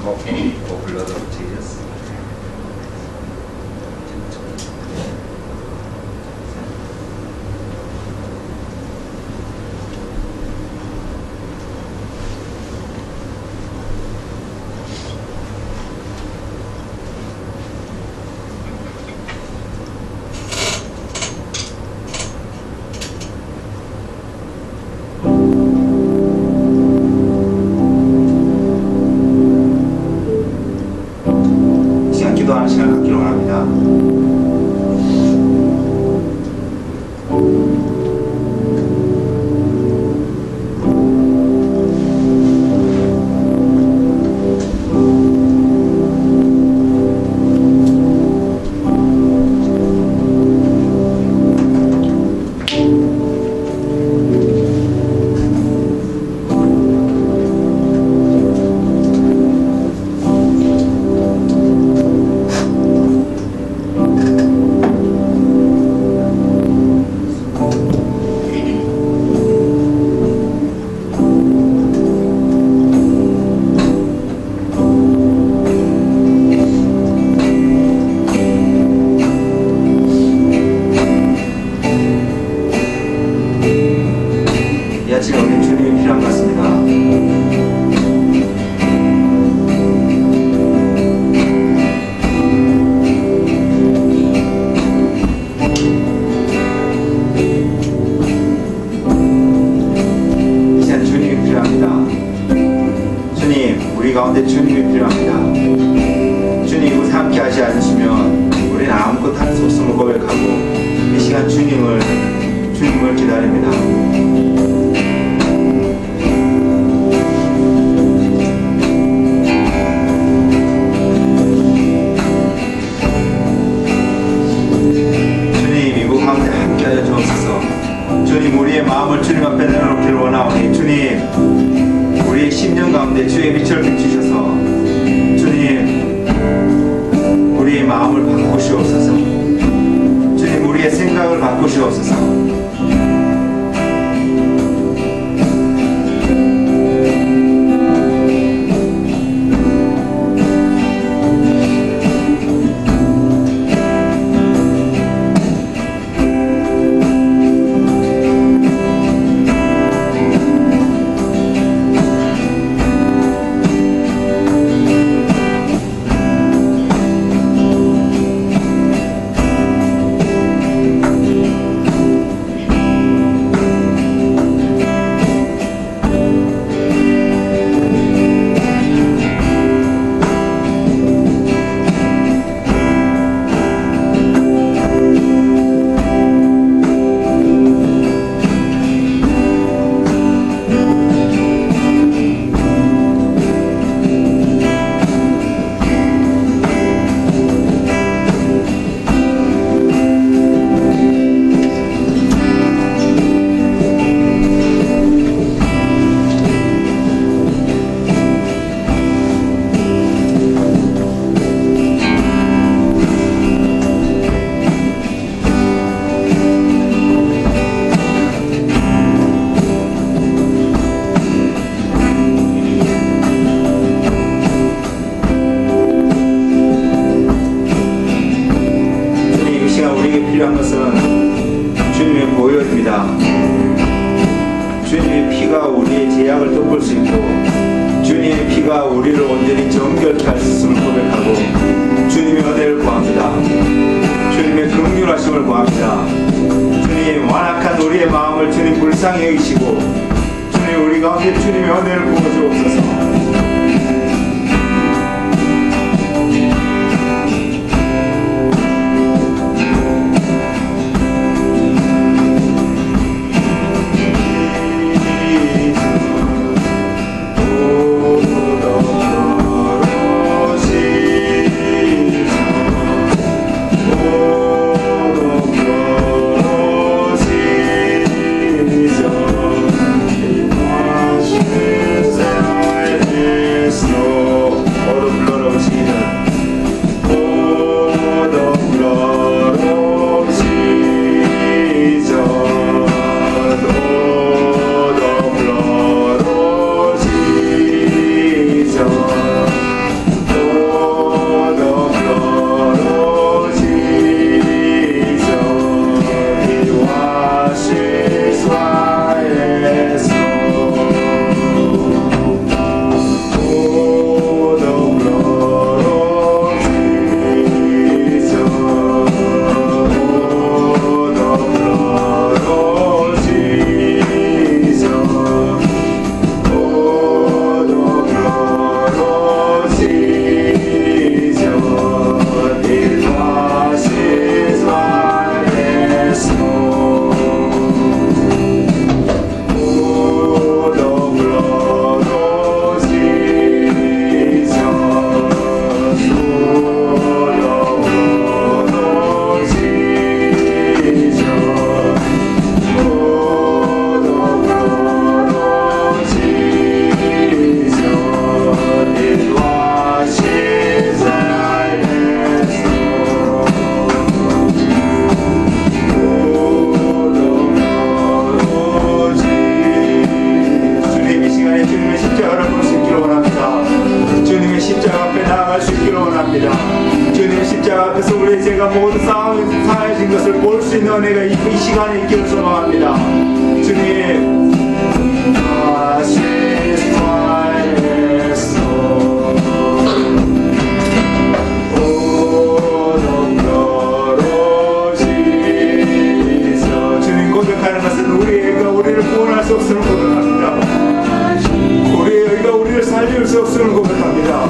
for blood of Jesus. 기도하는 시간을 갖기로 합니다. 지금 우리 주님이 필요한 것 같습니다. 이제는 주님이 필요합니다. 주님, 우리 가운데 주님이 필요합니다. 주님 이곳에 함께 하지 않으시면 우리는 아무것도 할 수 없음을 고백하고 이 시간 주님을 기다립니다. 주님, 우리의 마음을 주님 앞에 내려놓기를 원하오니 주님, 우리의 심령 가운데 주의 빛을 비추셔서 주님, 우리의 마음을 바꾸시옵소서. 주님, 우리의 생각을 바꾸시옵소서. 필요한 것은 주님의 보혈입니다. 주님의 피가 우리의 죄악을 덮을 수 있고 주님의 피가 우리를 온전히 정결케 할 수 있음을 고백하고 주님의 은혜를 구합니다. 주님의 긍휼하심을 구합니다. 주님, 완악한 우리의 마음을 주님 불쌍히 여기시고 주님, 우리 가운데 주님의 은혜를 부어주옵소서. Jesus, 십자가를 볼 수 있기를 원합니다. 주님의 십자가 앞에 나아갈 수 있기를 원합니다. 주님의 십자가 앞에서 우리의 죄가 모두 사해진 것을 볼 수 있는 은혜가 이 시간에 있기를 소망합니다. 주님 주님 고백하는 것은 우리의 의가 우리를 구원할 수 없음을 고백합니다. 우리의 의가 우리를 살릴 수 없음을 고백합니다.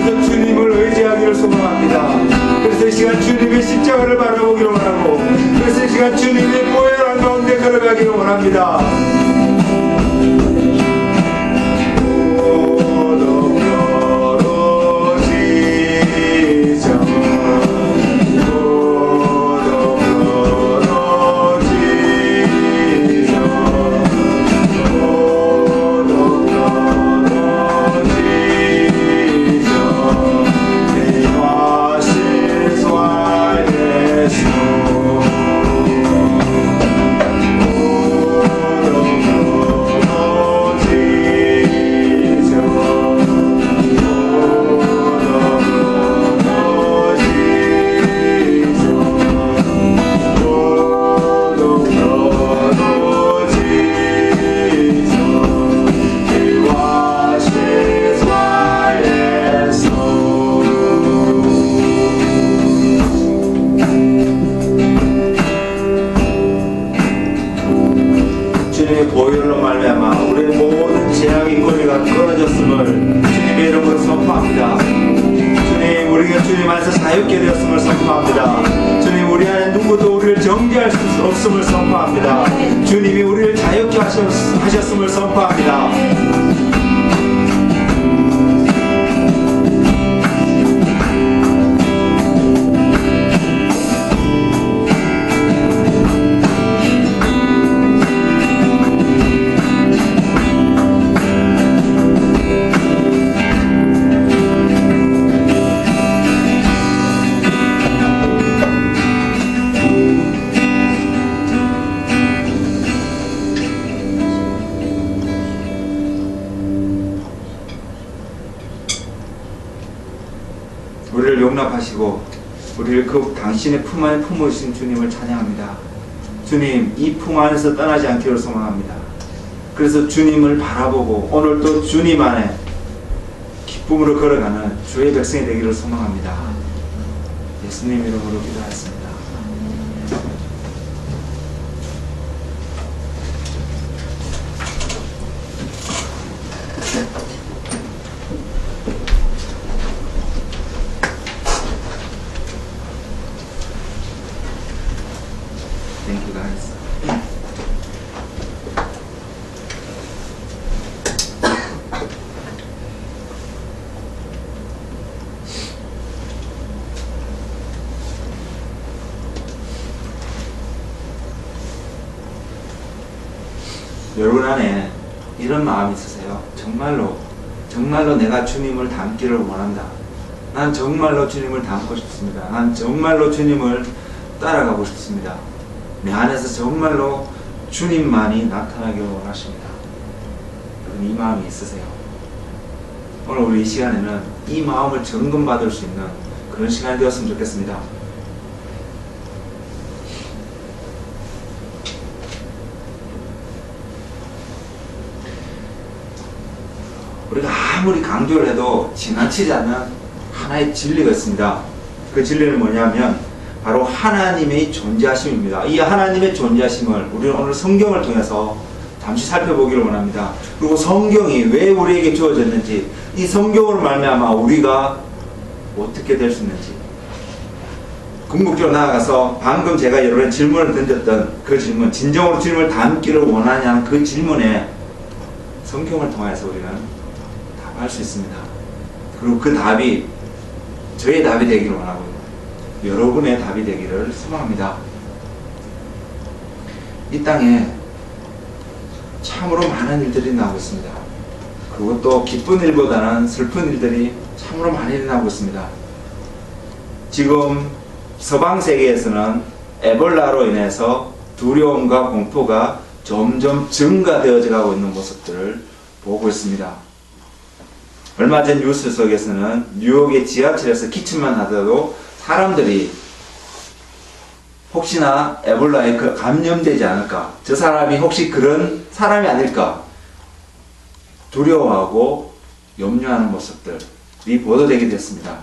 그래서 주님을 의지하기를 소망합니다. 그래서 이 시간 주님의 십자가를 바라보기를 원하고, 그래서 이 시간 주님의 보혈한 가운데 걸어가기를 원합니다. 보혈로 말미암아 우리의 모든 죄악의 꼬리가 끊어졌음을 주님의 이름으로 선포합니다. 주님, 우리가 주님 안에서 자유케 되었음을 선포합니다. 주님, 우리 안에 누구도 우리를 정죄할 수 없음을 선포합니다. 주님이 우리를 자유케 하셨음을 선포합니다. 우리를 용납하시고 우리를 그 당신의 품 안에 품으신 주님을 찬양합니다. 주님, 이 품 안에서 떠나지 않기를 소망합니다. 그래서 주님을 바라보고 오늘 또 주님 안에 기쁨으로 걸어가는 주의 백성이 되기를 소망합니다. 예수님 이름으로 기도하였습니다. Thank you guys. 여러분 안에 이런 마음이 있으세요? 정말로 내가 주님을 닮기를 원한다. 난 정말로 주님을 닮고 싶습니다. 난 정말로 주님을 따라가고 싶습니다. 내 안에서 정말로 주님만이 나타나기를 원하십니다. 여러분, 이 마음이 있으세요? 오늘 우리 이 시간에는 이 마음을 점검받을 수 있는 그런 시간이 되었으면 좋겠습니다. 우리가 아무리 강조를 해도 지나치지 않는 하나의 진리가 있습니다. 그 진리는 뭐냐면 바로 하나님의 존재하심입니다. 이 하나님의 존재하심을 우리는 오늘 성경을 통해서 잠시 살펴보기를 원합니다. 그리고 성경이 왜 우리에게 주어졌는지, 이 성경으로 말미암아 우리가 어떻게 될 수 있는지, 궁극적으로 나아가서 방금 제가 여러분의 질문을 던졌던 그 질문, 진정으로 주님을 닮기를 원하냐는 그 질문에 성경을 통해서 우리는 답할 수 있습니다. 그리고 그 답이 저의 답이 되기를 원하고요, 여러분의 답이 되기를 소망합니다. 이 땅에 참으로 많은 일들이 나오고 있습니다. 그것도 기쁜 일보다는 슬픈 일들이 참으로 많이 일어나고 있습니다. 지금 서방 세계에서는 에볼라로 인해서 두려움과 공포가 점점 증가되어져 가고 있는 모습들을 보고 있습니다. 얼마 전 뉴스 속에서는 뉴욕의 지하철에서 기침만 하더라도 사람들이 혹시나 에볼라에 감염되지 않을까, 저 사람이 혹시 그런 사람이 아닐까 두려워하고 염려하는 모습들이 보도되게 됐습니다.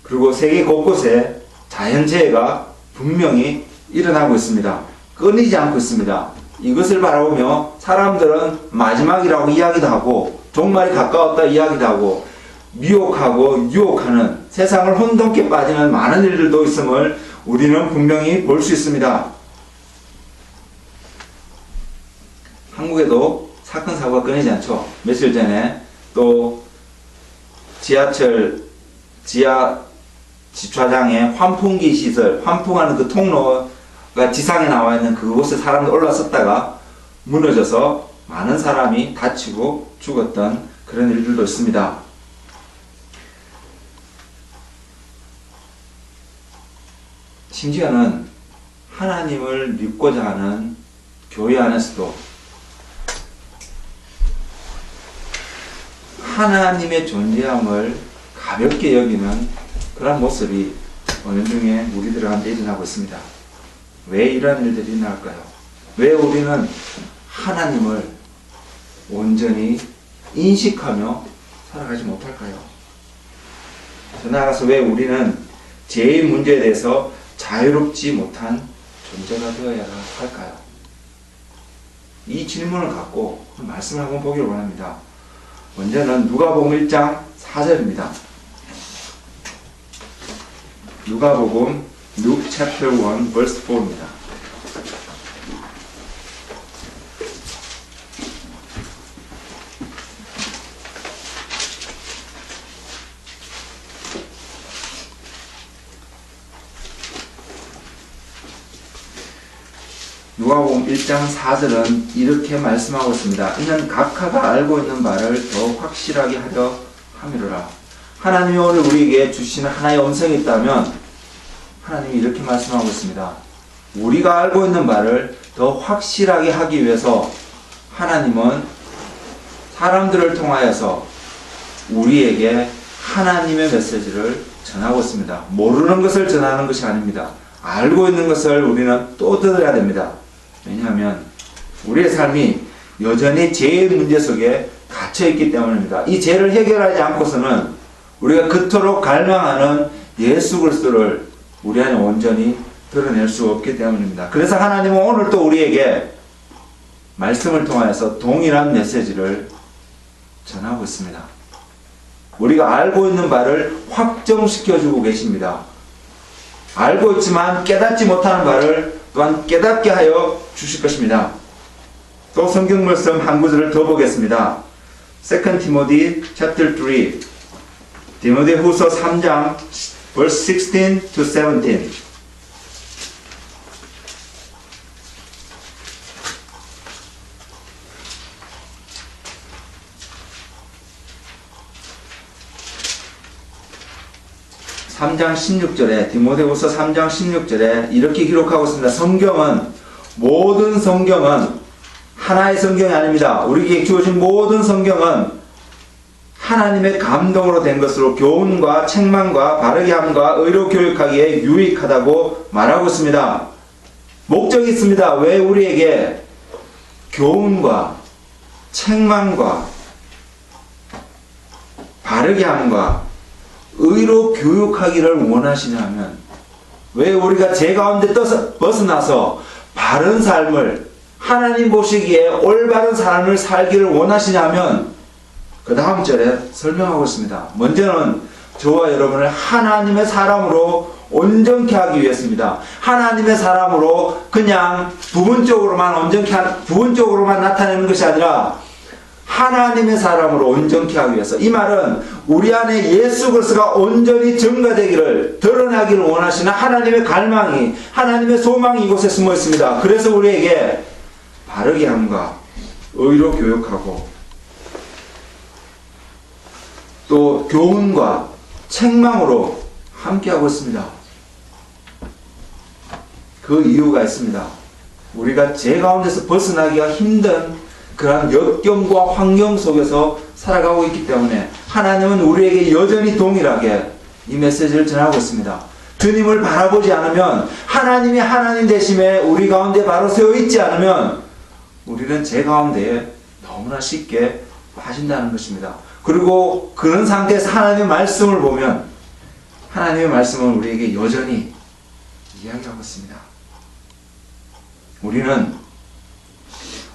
그리고 세계 곳곳에 자연재해가 분명히 일어나고 있습니다. 끊이지 않고 있습니다. 이것을 바라보며 사람들은 마지막이라고 이야기도 하고 종말이 가까웠다 이야기도 하고 미혹하고 유혹하는 세상을 혼돈케 빠지는 많은 일들도 있음을 우리는 분명히 볼 수 있습니다. 한국에도 사건 사고가 끊이지 않죠. 며칠 전에 또 지하철 지하 주차장에 환풍기 시설, 환풍하는 그 통로가 지상에 나와 있는 그곳에 사람들 올라섰다가 무너져서 많은 사람이 다치고 죽었던 그런 일들도 있습니다. 심지어는 하나님을 믿고자 하는 교회 안에서도 하나님의 존재함을 가볍게 여기는 그런 모습이 어느 중에 우리들한테 일어나고 있습니다. 왜 이런 일들이 일어날까요? 왜 우리는 하나님을 온전히 인식하며 살아가지 못할까요? 더 나아가서 왜 우리는 죄의 문제에 대해서 자유롭지 못한 존재가 되어야 할까요? 이 질문을 갖고 말씀을 한번 보기를 원합니다. 먼저는 누가복음 1장 4절입니다. 누가복음 Luke chapter 1 verse 4입니다. 누가복음 1장 4절은 이렇게 말씀하고 있습니다. 이는 각하가 알고 있는 바를 더 확실하게 하려 함이로라. 하나님이 오늘 우리에게 주시는 하나의 음성이 있다면 하나님이 이렇게 말씀하고 있습니다. 우리가 알고 있는 바를 더 확실하게 하기 위해서 하나님은 사람들을 통하여서 우리에게 하나님의 메시지를 전하고 있습니다. 모르는 것을 전하는 것이 아닙니다. 알고 있는 것을 우리는 또 들어야 됩니다. 왜냐하면 우리의 삶이 여전히 죄의 문제 속에 갇혀있기 때문입니다. 이 죄를 해결하지 않고서는 우리가 그토록 갈망하는 예수 그리스도를 우리 안에 온전히 드러낼 수 없기 때문입니다. 그래서 하나님은 오늘 또 우리에게 말씀을 통하여서 동일한 메시지를 전하고 있습니다. 우리가 알고 있는 바를 확정시켜주고 계십니다. 알고 있지만 깨닫지 못하는 바를 또한 깨닫게 하여 주실 것입니다. 또 성경 말씀 한 구절을 더 보겠습니다. 2 Timothy chapter 3 디모데후서 3장 verse 16 to 17 3장 16절에 디모데후서 3장 16절에 이렇게 기록하고 있습니다. 모든 성경은 하나의 성경이 아닙니다. 우리에게 주어진 모든 성경은 하나님의 감동으로 된 것으로 교훈과 책망과 바르게 함과 의로 교육하기에 유익하다고 말하고 있습니다. 목적이 있습니다. 왜 우리에게 교훈과 책망과 바르게 함과 의로 교육하기를 원하시냐면, 왜 우리가 죄 가운데 벗어나서 바른 삶을, 하나님 보시기에 올바른 삶을 살기를 원하시냐면 그 다음 절에 설명하고 있습니다. 먼저는 저와 여러분을 하나님의 사람으로 온전케 하기 위해서입니다. 하나님의 사람으로 그냥 부분적으로만 나타내는 것이 아니라 하나님의 사람으로 온전케 하기 위해서. 이 말은 우리 안에 예수 그리스도가 온전히 증거되기를, 드러나기를 원하시는 하나님의 갈망이, 하나님의 소망이 이곳에 숨어 있습니다. 그래서 우리에게 바르게 함과 의로 교육하고 또 교훈과 책망으로 함께하고 있습니다. 그 이유가 있습니다. 우리가 죄 가운데서 벗어나기가 힘든 그러한 역경과 환경 속에서 살아가고 있기 때문에 하나님은 우리에게 여전히 동일하게 이 메시지를 전하고 있습니다. 주님을 바라보지 않으면, 하나님이 하나님 되심에 우리 가운데 바로 세워 있지 않으면 우리는 죄 가운데에 너무나 쉽게 빠진다는 것입니다. 그리고 그런 상태에서 하나님의 말씀을 보면 하나님의 말씀은 우리에게 여전히 이야기하고 있습니다. 우리는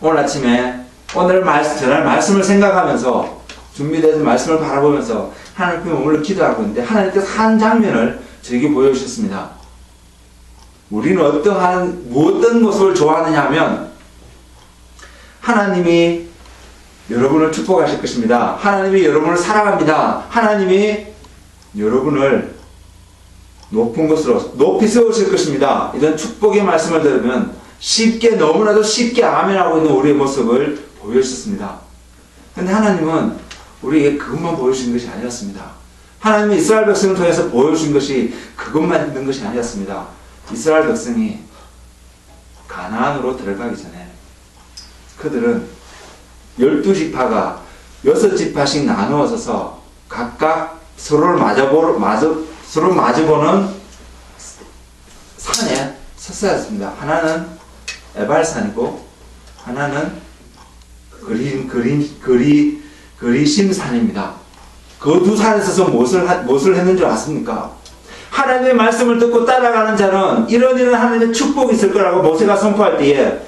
오늘 아침에 오늘 전할 말씀을 생각하면서 준비된 말씀을 바라보면서 하나님께 머물러 기도하고 있는데 하나님께서 한 장면을 저에게 보여주셨습니다. 우리는 어떤 모습을 좋아하느냐 하면 하나님이 여러분을 축복하실 것입니다. 하나님이 여러분을 사랑합니다. 하나님이 여러분을 높은 곳으로 높이 세우실 것입니다. 이런 축복의 말씀을 들으면 너무나도 쉽게 아멘하고 있는 우리의 모습을 보여주셨습니다. 그런데 하나님은 우리에게 그것만 보여주신 것이 아니었습니다. 하나님이 이스라엘 백성을 통해서 보여주신 것이 그것만 있는 것이 아니었습니다. 이스라엘 백성이 가나안으로 들어가기 전에 그들은 12지파가 6지파씩 나누어져서 각각 서로를 마주보는 산에 섰어야 했습니다. 하나는 에발산이고 하나는 그리심산입니다. 그 두 산에 서서 무엇을 했는 줄 아십니까? 하나님의 말씀을 듣고 따라가는 자는 이런 하나님의 축복이 있을 거라고 모세가 선포할 때에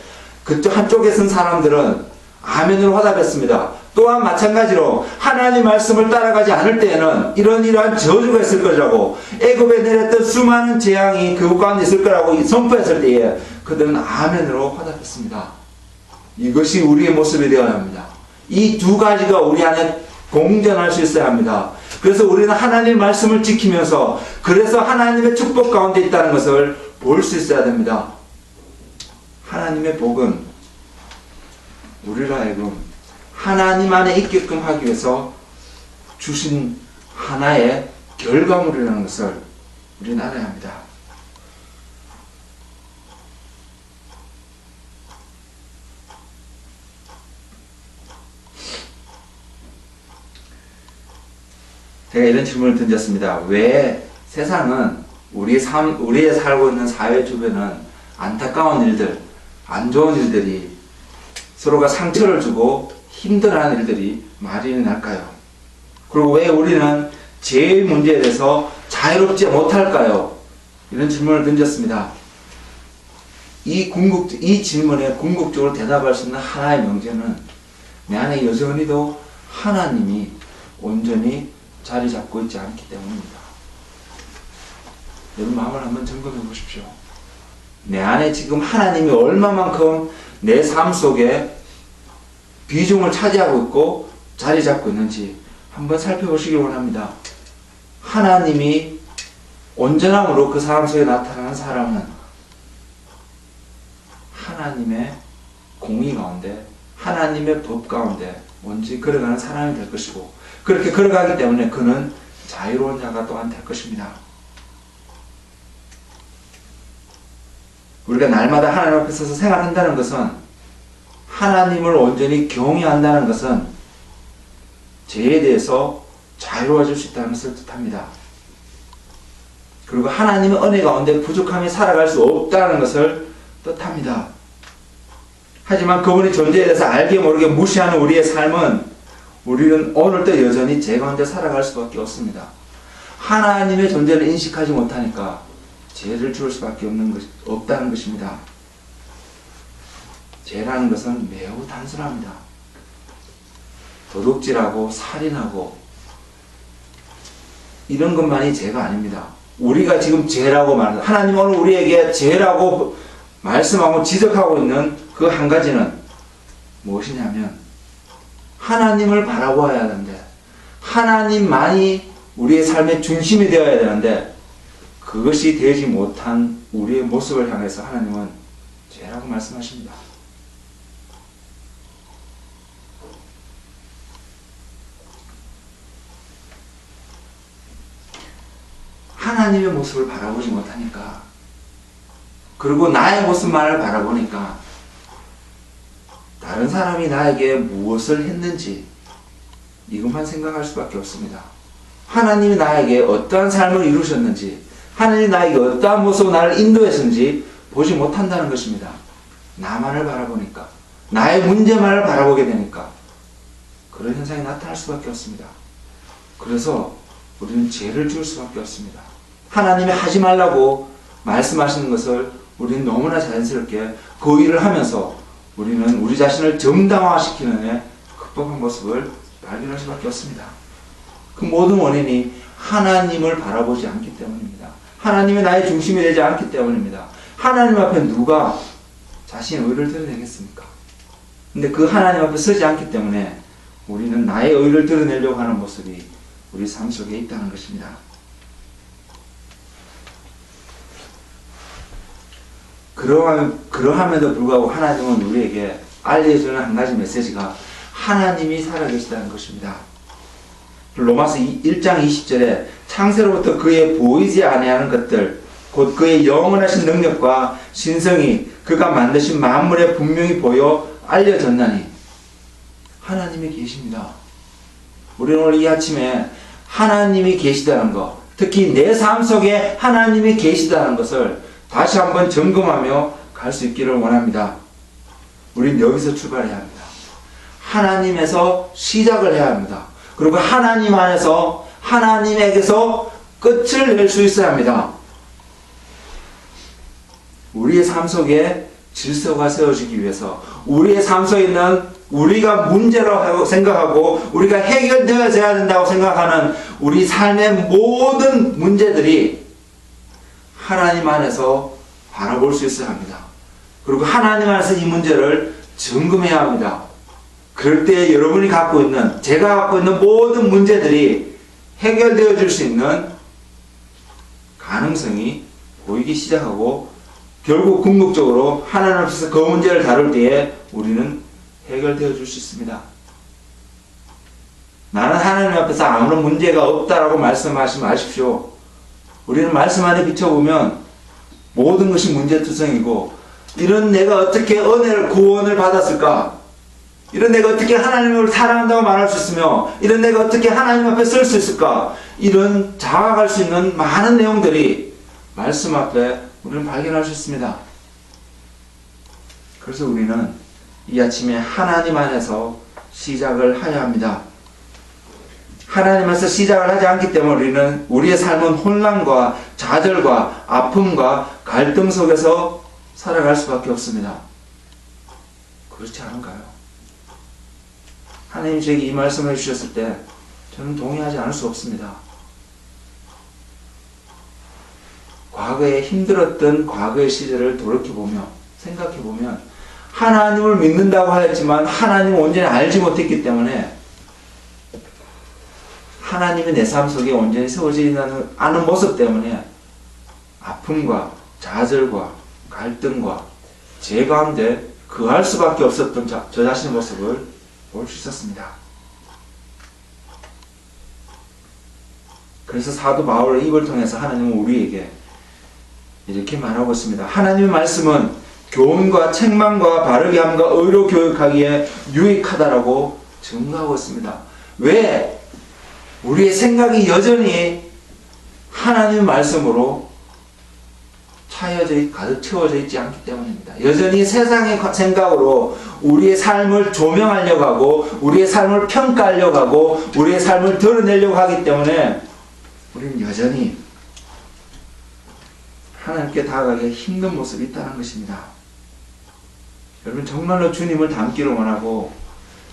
그쪽 한쪽에 선 사람들은 아멘으로 화답했습니다. 또한 마찬가지로 하나님 말씀을 따라가지 않을 때에는 이러한 저주가 있을 거라고, 애굽에 내렸던 수많은 재앙이 그 가운데 있을 거라고 선포했을 때에 그들은 아멘으로 화답했습니다. 이것이 우리의 모습이 되어야 합니다. 이 두 가지가 우리 안에 공존할 수 있어야 합니다. 그래서 우리는 하나님의 말씀을 지키면서 그래서 하나님의 축복 가운데 있다는 것을 볼 수 있어야 됩니다. 하나님의 복은 우리로 하여금 하나님 안에 있게끔 하기 위해서 주신 하나의 결과물이라는 것을 우리는 알아야 합니다. 제가 이런 질문을 던졌습니다. 왜 세상은 우리의 살고 있는 사회 주변은 안타까운 일들, 안 좋은 일들이, 서로가 상처를 주고 힘들어하는 일들이 많이 일어날까요? 그리고 왜 우리는 죄의 문제에 대해서 자유롭지 못할까요? 이런 질문을 던졌습니다. 이 질문에 궁극적으로 대답할 수 있는 하나의 명제는 내 안에 여전히도 하나님이 온전히 자리 잡고 있지 않기 때문입니다. 여러분 마음을 한번 점검해 보십시오. 내 안에 지금 하나님이 얼마만큼 내 삶 속에 비중을 차지하고 있고 자리 잡고 있는지 한번 살펴보시기 원합니다. 하나님이 온전함으로 그 사람 속에 나타나는 사람은 하나님의 공의 가운데, 하나님의 법 가운데 온전히 걸어가는 사람이 될 것이고, 그렇게 걸어가기 때문에 그는 자유로운 자가 또한 될 것입니다. 우리가 날마다 하나님 앞에 서서 생활한다는 것은, 하나님을 온전히 경외한다는 것은 죄에 대해서 자유로워질 수 있다는 것을 뜻합니다. 그리고 하나님의 은혜 가운데 부족함이 살아갈 수 없다는 것을 뜻합니다. 하지만 그분의 존재에 대해서 알게 모르게 무시하는 우리의 삶은 우리는 오늘도 여전히 죄 가운데 살아갈 수밖에 없습니다. 하나님의 존재를 인식하지 못하니까 죄를 지을 수밖에 없다는 것입니다. 죄라는 것은 매우 단순합니다. 도둑질하고 살인하고 이런 것만이 죄가 아닙니다. 우리가 지금 죄라고 말합니다. 하나님 오늘 우리에게 죄라고 말씀하고 지적하고 있는 그 한 가지는 무엇이냐면 하나님을 바라보아야 하는데, 하나님만이 우리의 삶의 중심이 되어야 되는데 그것이 되지 못한 우리의 모습을 향해서 하나님은 죄라고 말씀하십니다. 하나님의 모습을 바라보지 못하니까 그리고 나의 모습만을 바라보니까 다른 사람이 나에게 무엇을 했는지 이것만 생각할 수밖에 없습니다. 하나님이 나에게 어떠한 삶을 이루셨는지, 하나님이 나에게 어떠한 모습으로 나를 인도했는지 보지 못한다는 것입니다. 나만을 바라보니까, 나의 문제만을 바라보게 되니까 그런 현상이 나타날 수밖에 없습니다. 그래서 우리는 죄를 지을 수밖에 없습니다. 하나님이 하지 말라고 말씀하시는 것을 우리는 너무나 자연스럽게 그 일을 하면서 우리는 우리 자신을 정당화시키는 데 극복한 모습을 발견할 수밖에 없습니다. 그 모든 원인이 하나님을 바라보지 않기 때문입니다. 하나님이 나의 중심이 되지 않기 때문입니다. 하나님 앞에 누가 자신의 의를 드러내겠습니까? 근데 그 하나님 앞에 서지 않기 때문에 우리는 나의 의를 드러내려고 하는 모습이 우리 삶 속에 있다는 것입니다. 그러함에도 불구하고 하나님은 우리에게 알려주는 한 가지 메시지가 하나님이 살아계시다는 것입니다. 로마서 1장 20절에 창세로부터 그의 보이지 아니하는 것들 곧 그의 영원하신 능력과 신성이 그가 만드신 만물에 분명히 보여 알려졌나니 하나님이 계십니다. 우리는 오늘 이 아침에 하나님이 계시다는 것, 특히 내 삶 속에 하나님이 계시다는 것을 다시 한번 점검하며 갈 수 있기를 원합니다. 우리는 여기서 출발해야 합니다. 하나님에서 시작을 해야 합니다. 그리고 하나님 안에서 하나님에게서 끝을 낼 수 있어야 합니다. 우리의 삶 속에 질서가 세워지기 위해서 우리의 삶 속에 있는 우리가 문제라고 생각하고 우리가 해결되어져야 된다고 생각하는 우리 삶의 모든 문제들이 하나님 안에서 바라볼 수 있어야 합니다. 그리고 하나님 안에서 이 문제를 점검해야 합니다. 그럴 때 여러분이 갖고 있는, 제가 갖고 있는 모든 문제들이 해결되어질 수 있는 가능성이 보이기 시작하고 결국 궁극적으로 하나님 앞에서 그 문제를 다룰 때에 우리는 해결되어질 수 있습니다. 나는 하나님 앞에서 아무런 문제가 없다라고 말씀하지 마십시오. 우리는 말씀 안에 비춰보면 모든 것이 문제투성이고, 이런 내가 어떻게 은혜를, 구원을 받았을까? 이런 내가 어떻게 하나님을 사랑한다고 말할 수 있으며, 이런 내가 어떻게 하나님 앞에 설 수 있을까? 이런 자각할 수 있는 많은 내용들이 말씀 앞에 우리는 발견할 수 있습니다. 그래서 우리는 이 아침에 하나님 안에서 시작을 해야 합니다. 하나님에서 시작을 하지 않기 때문에 우리는 우리의 삶은 혼란과 좌절과 아픔과 갈등 속에서 살아갈 수밖에 없습니다. 그렇지 않은가요? 하나님 저에게 이 말씀을 해주셨을 때 저는 동의하지 않을 수 없습니다. 과거에 힘들었던 과거의 시절을 돌이켜보며 생각해보면 하나님을 믿는다고 하였지만 하나님을 온전히 알지 못했기 때문에 하나님이 내 삶 속에 온전히 세워지지 않은 모습 때문에 아픔과 좌절과 갈등과 죄 가운데 거할 수밖에 없었던 저 자신의 모습을 볼 수 있었습니다. 그래서 사도 바울의 입을 통해서 하나님은 우리에게 이렇게 말하고 있습니다. 하나님의 말씀은 교훈과 책망과 바르게 함과 의로 교육하기에 유익하다라고 증거하고 있습니다. 왜? 우리의 생각이 여전히 하나님의 말씀으로 가득 채워져 있지 않기 때문입니다. 여전히 세상의 생각으로 우리의 삶을 조명하려고 하고 우리의 삶을 평가하려고 하고 우리의 삶을 드러내려고 하기 때문에 우리는 여전히 하나님께 다가가기 힘든 모습이 있다는 것입니다. 여러분 정말로 주님을 닮기를 원하고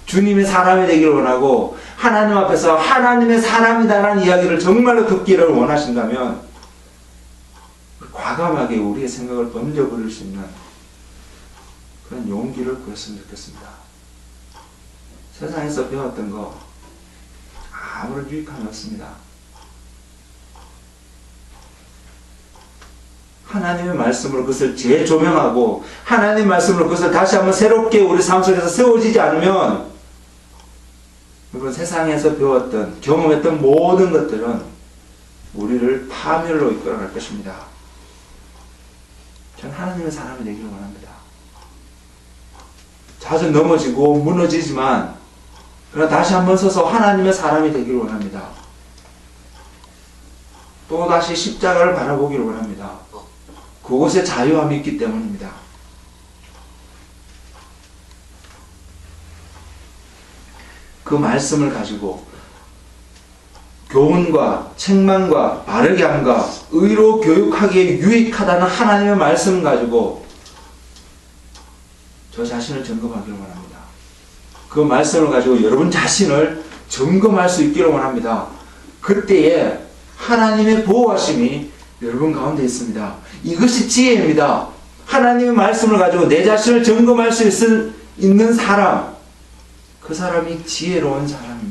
주님의 사람이 되기를 원하고 하나님 앞에서 하나님의 사람이다라는 이야기를 정말로 듣기를 원하신다면 과감하게 우리의 생각을 던져버릴 수 있는 그런 용기를 구했으면 좋겠습니다. 세상에서 배웠던 거 아무런 유익함이 없습니다. 하나님의 말씀으로 그것을 재조명하고 하나님의 말씀으로 그것을 다시 한번 새롭게 우리 삶 속에서 세워지지 않으면 여러분 세상에서 배웠던 경험했던 모든 것들은 우리를 파멸로 이끌어갈 것입니다. 저는 하나님의 사람이 되기를 원합니다. 자주 넘어지고 무너지지만 그러나 다시 한번 서서 하나님의 사람이 되기를 원합니다. 또다시 십자가를 바라보기를 원합니다. 그곳에 자유함이 있기 때문입니다. 그 말씀을 가지고 교훈과 책망과 바르게 함과 의로 교육하기에 유익하다는 하나님의 말씀 가지고 저 자신을 점검하기를 원합니다. 그 말씀을 가지고 여러분 자신을 점검할 수 있기를 원합니다. 그때에 하나님의 보호하심이 여러분 가운데 있습니다. 이것이 지혜입니다. 하나님의 말씀을 가지고 내 자신을 점검할 수 있는 사람, 그 사람이 지혜로운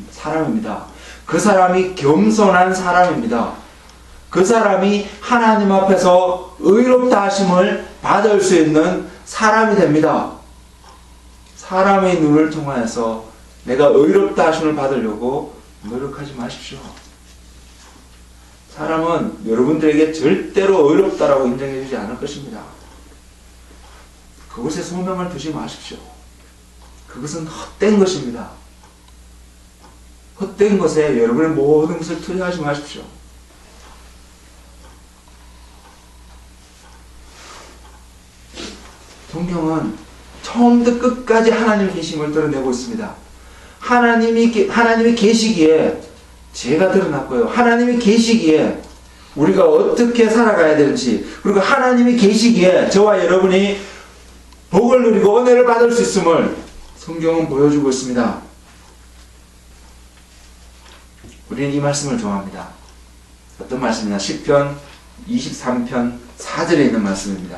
사람입니다. 그 사람이 겸손한 사람입니다. 그 사람이 하나님 앞에서 의롭다 하심을 받을 수 있는 사람이 됩니다. 사람의 눈을 통하여서 내가 의롭다 하심을 받으려고 노력하지 마십시오. 사람은 여러분들에게 절대로 의롭다라고 인정해 주지 않을 것입니다. 그곳에 소명을 두지 마십시오. 그것은 헛된 것입니다. 헛된 것에 여러분의 모든 것을 투자하지 마십시오. 성경은 처음부터 끝까지 하나님의 계심을 드러내고 있습니다. 하나님이 계시기에 죄가 드러났고요. 하나님이 계시기에 우리가 어떻게 살아가야 되는지, 그리고 하나님이 계시기에 저와 여러분이 복을 누리고 은혜를 받을 수 있음을 성경은 보여주고 있습니다. 우리는 이 말씀을 좋아합니다. 어떤 말씀이냐? 시편 23편 4절에 있는 말씀입니다.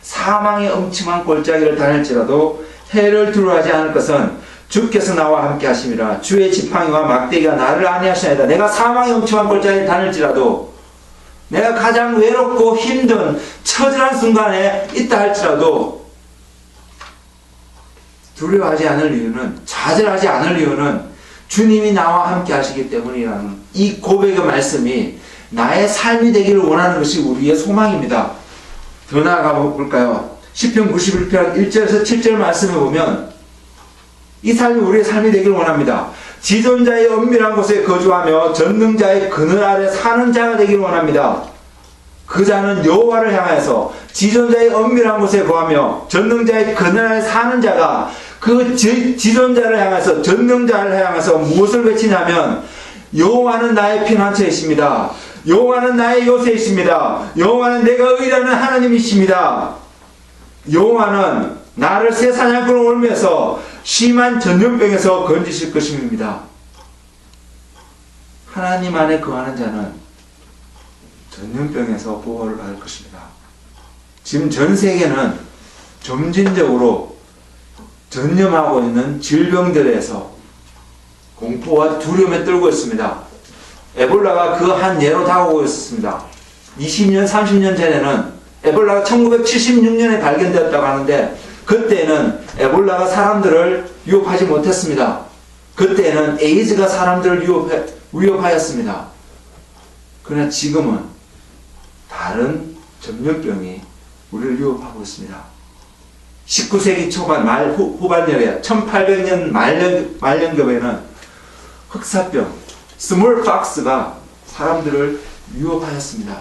사망의 엄침한 골짜기를 다닐지라도 해를 두려워하지 않을 것은 주께서 나와 함께 하심이라. 주의 지팡이와 막대기가 나를 안위하시나이다. 내가 사망의 엄침한 골짜기를 다닐지라도, 내가 가장 외롭고 힘든 처절한 순간에 있다 할지라도 두려워하지 않을 이유는, 좌절하지 않을 이유는 주님이 나와 함께 하시기 때문이라는 이 고백의 말씀이 나의 삶이 되기를 원하는 것이 우리의 소망입니다. 더 나아가 볼까요? 시편 91편 1절에서 7절 말씀을 보면 이 삶이 우리의 삶이 되기를 원합니다. 지존자의 은밀한 곳에 거주하며 전능자의 그늘 아래 사는 자가 되기를 원합니다. 그 자는 여호와를 향하여서, 지존자의 은밀한 곳에 거하며 전능자의 그늘 아래 사는 자가 그 지존자를 향해서, 전능자를 향해서 무엇을 외치냐면 여호와는 나의 피난처이십니다. 여호와는 나의 요새이십니다. 여호와는 내가 의뢰하는 하나님이십니다. 여호와는 나를 새 사냥꾼을 올면서 심한 전염병에서 건지실 것입니다. 하나님 안에 거하는 자는 전염병에서 보호를 받을 것입니다. 지금 전 세계는 점진적으로 전염하고 있는 질병들에서 공포와 두려움에 떨고 있습니다. 에볼라가 그 한 예로 다가오고 있었습니다. 20년, 30년 전에는 에볼라가 1976년에 발견되었다고 하는데 그때는 에볼라가 사람들을 위협하지 못했습니다. 그때는 에이즈가 사람들을 위협하였습니다. 그러나 지금은 다른 전염병이 우리를 위협하고 있습니다. 19세기 초반 후반열에 1800년 말년경에는 흑사병, 스몰팍스가 사람들을 위협하였습니다.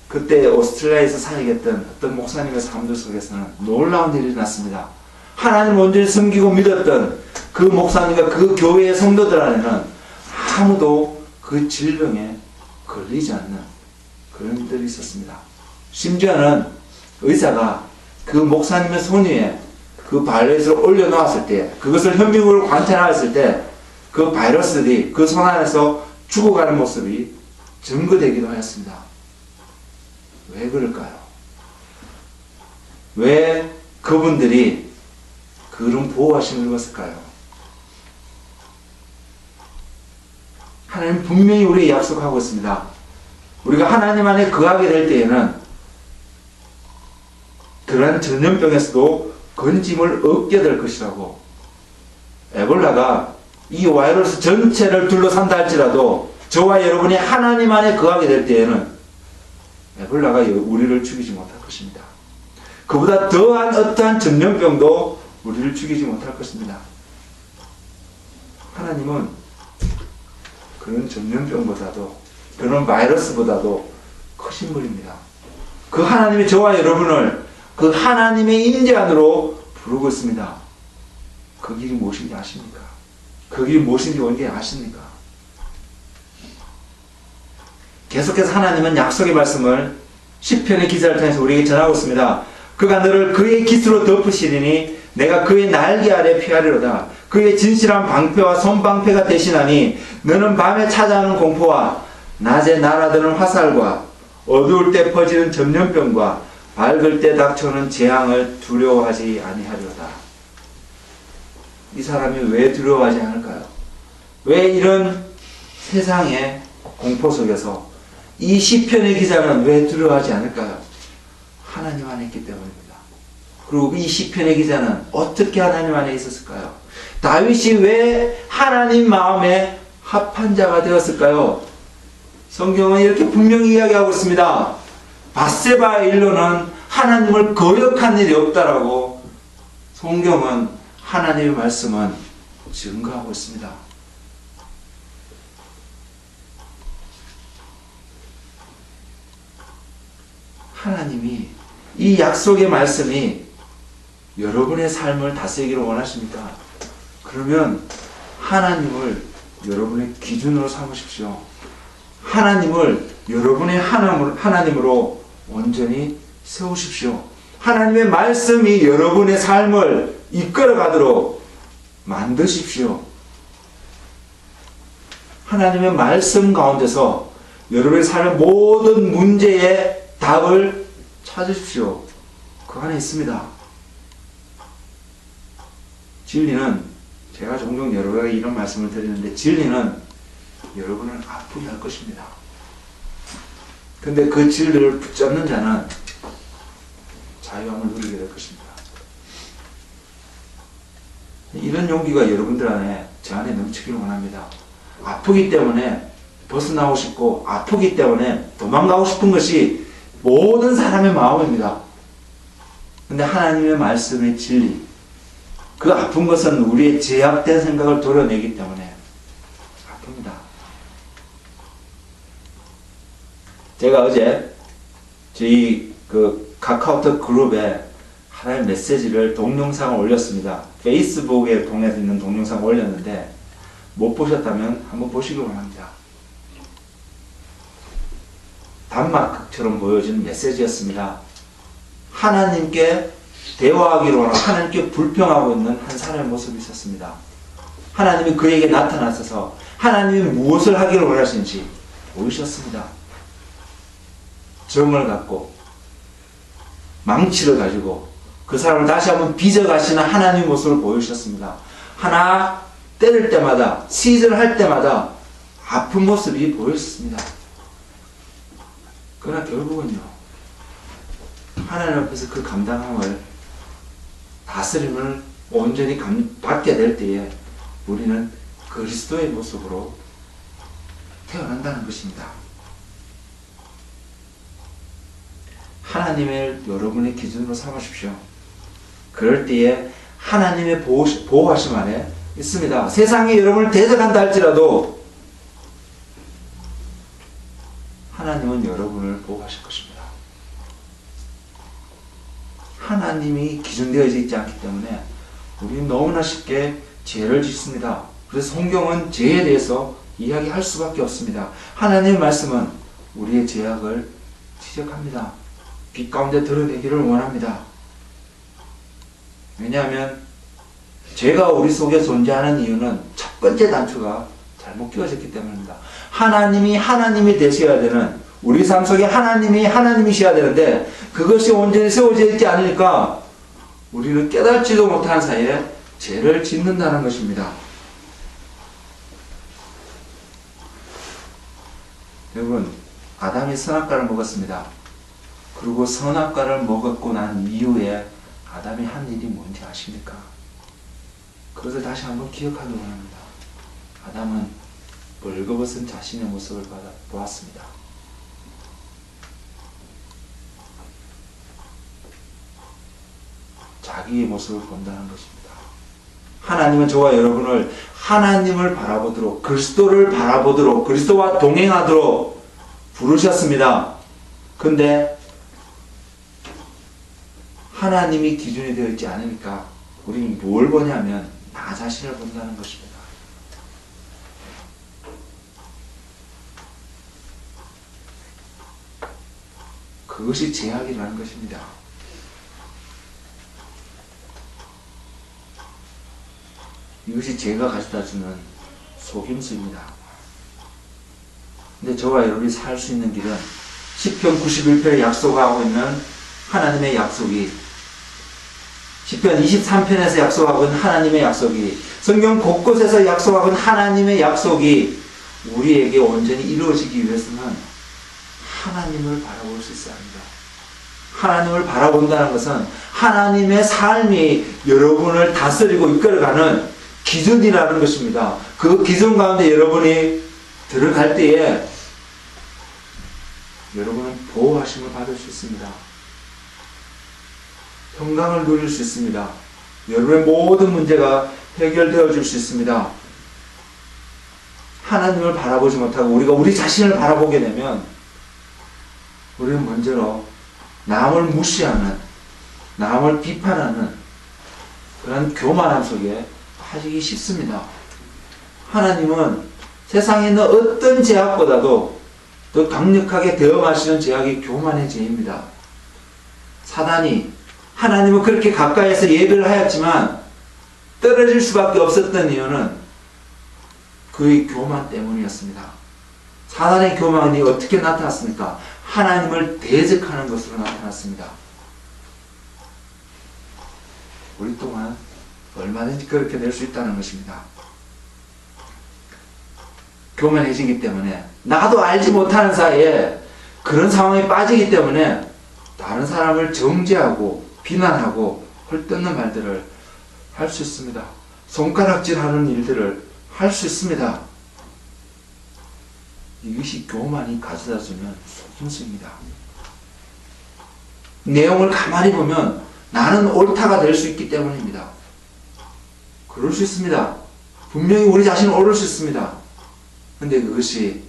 그때 오스트레일리아에서 사역했던 어떤 목사님의 삶들 속에서는 놀라운 일이 났습니다. 하나님을 온전히 섬기고 믿었던 그 목사님과 그 교회의 성도들 안에는 아무도 그 질병에 걸리지 않는 그런 일들이 있었습니다. 심지어는 의사가 그 목사님의 손 위에 그 바이러스를 올려놓았을 때, 그것을 현미경으로 관찰하였을 때 그 바이러스들이 그 손 안에서 죽어가는 모습이 증거되기도 하였습니다. 왜 그럴까요? 왜 그분들이 그런 보호하심을 입었을까요? 하나님 분명히 우리에게 약속하고 있습니다. 우리가 하나님 안에 거하게 될 때에는 그러한 전염병에서도 건짐을 얻게 될 것이라고. 에볼라가 이 바이러스 전체를 둘러싼다 할지라도 저와 여러분이 하나님 안에 거하게 될 때에는 에볼라가 우리를 죽이지 못할 것입니다. 그보다 더한 어떠한 전염병도 우리를 죽이지 못할 것입니다. 하나님은 그런 전염병보다도, 그런 바이러스보다도 크신 분입니다. 그 하나님이 저와 여러분을 그 하나님의 임재 안으로 부르고 있습니다. 그 길이 무엇인지 아십니까? 그 길이 무엇인지 언제 아십니까? 계속해서 하나님은 약속의 말씀을 시편의 기사를 통해서 우리에게 전하고 있습니다. 그가 너를 그의 깃으로 덮으시리니 내가 그의 날개 아래 피하리로다. 그의 진실한 방패와 손방패가 되시나니 너는 밤에 찾아오는 공포와 낮에 날아드는 화살과 어두울 때 퍼지는 전염병과 밝을 때 닥쳐오는 재앙을 두려워하지 아니하리로다. 이 사람이 왜 두려워하지 않을까요? 왜 이런 세상의 공포 속에서 이 시편의 기자는 왜 두려워하지 않을까요? 하나님 안에 있기 때문입니다. 그리고 이 시편의 기자는 어떻게 하나님 안에 있었을까요? 다윗이 왜 하나님 마음에 합한 자가 되었을까요? 성경은 이렇게 분명히 이야기하고 있습니다. 밧세바의 일로는 하나님을 거역한 일이 없다라고 성경은, 하나님의 말씀은 증거하고 있습니다. 하나님이 이 약속의 말씀이 여러분의 삶을 다스리기를 원하십니까? 그러면 하나님을 여러분의 기준으로 삼으십시오. 하나님을 여러분의 하나님으로 온전히 세우십시오. 하나님의 말씀이 여러분의 삶을 이끌어가도록 만드십시오. 하나님의 말씀 가운데서 여러분의 삶의 모든 문제의 답을 찾으십시오. 그 안에 있습니다. 진리는, 제가 종종 여러분에게 이런 말씀을 드리는데, 진리는 여러분을 아프게 할 것입니다. 근데 그 진리를 붙잡는 자는 자유함을 누리게 될 것입니다. 이런 용기가 여러분들 안에, 저 안에 넘치기를 원합니다. 아프기 때문에 벗어나고 싶고, 아프기 때문에 도망가고 싶은 것이 모든 사람의 마음입니다. 근데 하나님의 말씀의 진리, 그 아픈 것은 우리의 제약된 생각을 도려내기 때문에 아픕니다. 제가 어제 저희 그 카카오톡 그룹에 하나의 메시지를, 동영상을 올렸습니다. 페이스북에 통해서 있는 동영상을 올렸는데 못 보셨다면 한번 보시기 원합니다. 단막극처럼 보여지는 메시지였습니다. 하나님께 대화하기로 하고 하나님께 불평하고 있는 한 사람의 모습이 있었습니다. 하나님이 그에게 나타나셔서 하나님이 무엇을 하기를 원하시는지 보이셨습니다. 정을 갖고 망치를 가지고 그 사람을 다시 한번 빚어가시는 하나님의 모습을 보여주셨습니다. 하나 때릴 때마다, 시즌할 때마다 아픈 모습이 보였습니다. 그러나 결국은요, 하나님 앞에서 그 감당함을, 다스림을 온전히 받게 될 때에 우리는 그리스도의 모습으로 태어난다는 것입니다. 하나님을 여러분의 기준으로 삼으십시오. 그럴 때에 하나님의 보호하심 안에 있습니다. 세상이 여러분을 대적한다 할지라도 하나님은 여러분을 보호하실 것입니다. 하나님이 기준되어져 있지 않기 때문에 우리는 너무나 쉽게 죄를 짓습니다. 그래서 성경은 죄에 대해서 이야기할 수밖에 없습니다. 하나님의 말씀은 우리의 죄악을 지적합니다. 빛 가운데 드러내기를 원합니다. 왜냐하면 죄가 우리 속에 존재하는 이유는 첫 번째 단초가 잘못 끼워졌기 때문입니다. 하나님이 되셔야 되는, 우리 삶 속에 하나님이셔야 되는데 그것이 온전히 세워져 있지 않으니까 우리는 깨닫지도 못한 사이에 죄를 짓는다는 것입니다. 여러분, 아담이 선악과를 먹었습니다. 그리고 선악과를 먹었고 난 이후에 아담이 한 일이 뭔지 아십니까? 그것을 다시 한번 기억하기 원합니다. 아담은 벌거벗은 자신의 모습을 보았습니다. 자기의 모습을 본다는 것입니다. 하나님은 저와 여러분을 하나님을 바라보도록, 그리스도를 바라보도록, 그리스도와 동행하도록 부르셨습니다. 근데 하나님이 기준이 되어 있지 않으니까 우리는 뭘 보냐면 나 자신을 본다는 것입니다. 그것이 제약이라는 것입니다. 이것이 제가 가져다주는 속임수입니다. 근데 저와 여러분이 살 수 있는 길은 시편 91편에 약속하고 있는 하나님의 약속이, 시편 23편에서 약속하고 있는 하나님의 약속이, 성경 곳곳에서 약속하고 있는 하나님의 약속이 우리에게 온전히 이루어지기 위해서는 하나님을 바라볼 수 있어야 합니다. 하나님을 바라본다는 것은 하나님의 삶이 여러분을 다스리고 이끌어가는 기준이라는 것입니다. 그 기준 가운데 여러분이 들어갈 때에 여러분은 보호하심을 받을 수 있습니다. 평강을 누릴 수 있습니다. 여러분의 모든 문제가 해결되어 줄 수 있습니다. 하나님을 바라보지 못하고 우리가 우리 자신을 바라보게 되면 우리는 먼저로 남을 무시하는, 남을 비판하는 그런 교만함 속에 빠지기 쉽습니다. 하나님은 세상에 있는 어떤 제약보다도 더 강력하게 대응하시는 제약이 교만의 죄입니다. 사단이 하나님은 그렇게 가까이에서 예배를 하였지만 떨어질 수밖에 없었던 이유는 그의 교만 때문이었습니다. 사단의 교만이 어떻게 나타났습니까? 하나님을 대적하는 것으로 나타났습니다. 우리 또한 얼마든지 그렇게 될 수 있다는 것입니다. 교만해지기 때문에, 나도 알지 못하는 사이에 그런 상황에 빠지기 때문에 다른 사람을 정죄하고 비난하고 헐뜯는 말들을 할 수 있습니다. 손가락질하는 일들을 할 수 있습니다. 이것이 교만이 가져다주는 속임수입니다. 내용을 가만히 보면 나는 옳다가 될 수 있기 때문입니다. 그럴 수 있습니다. 분명히 우리 자신은 옳을 수 있습니다. 근데 그것이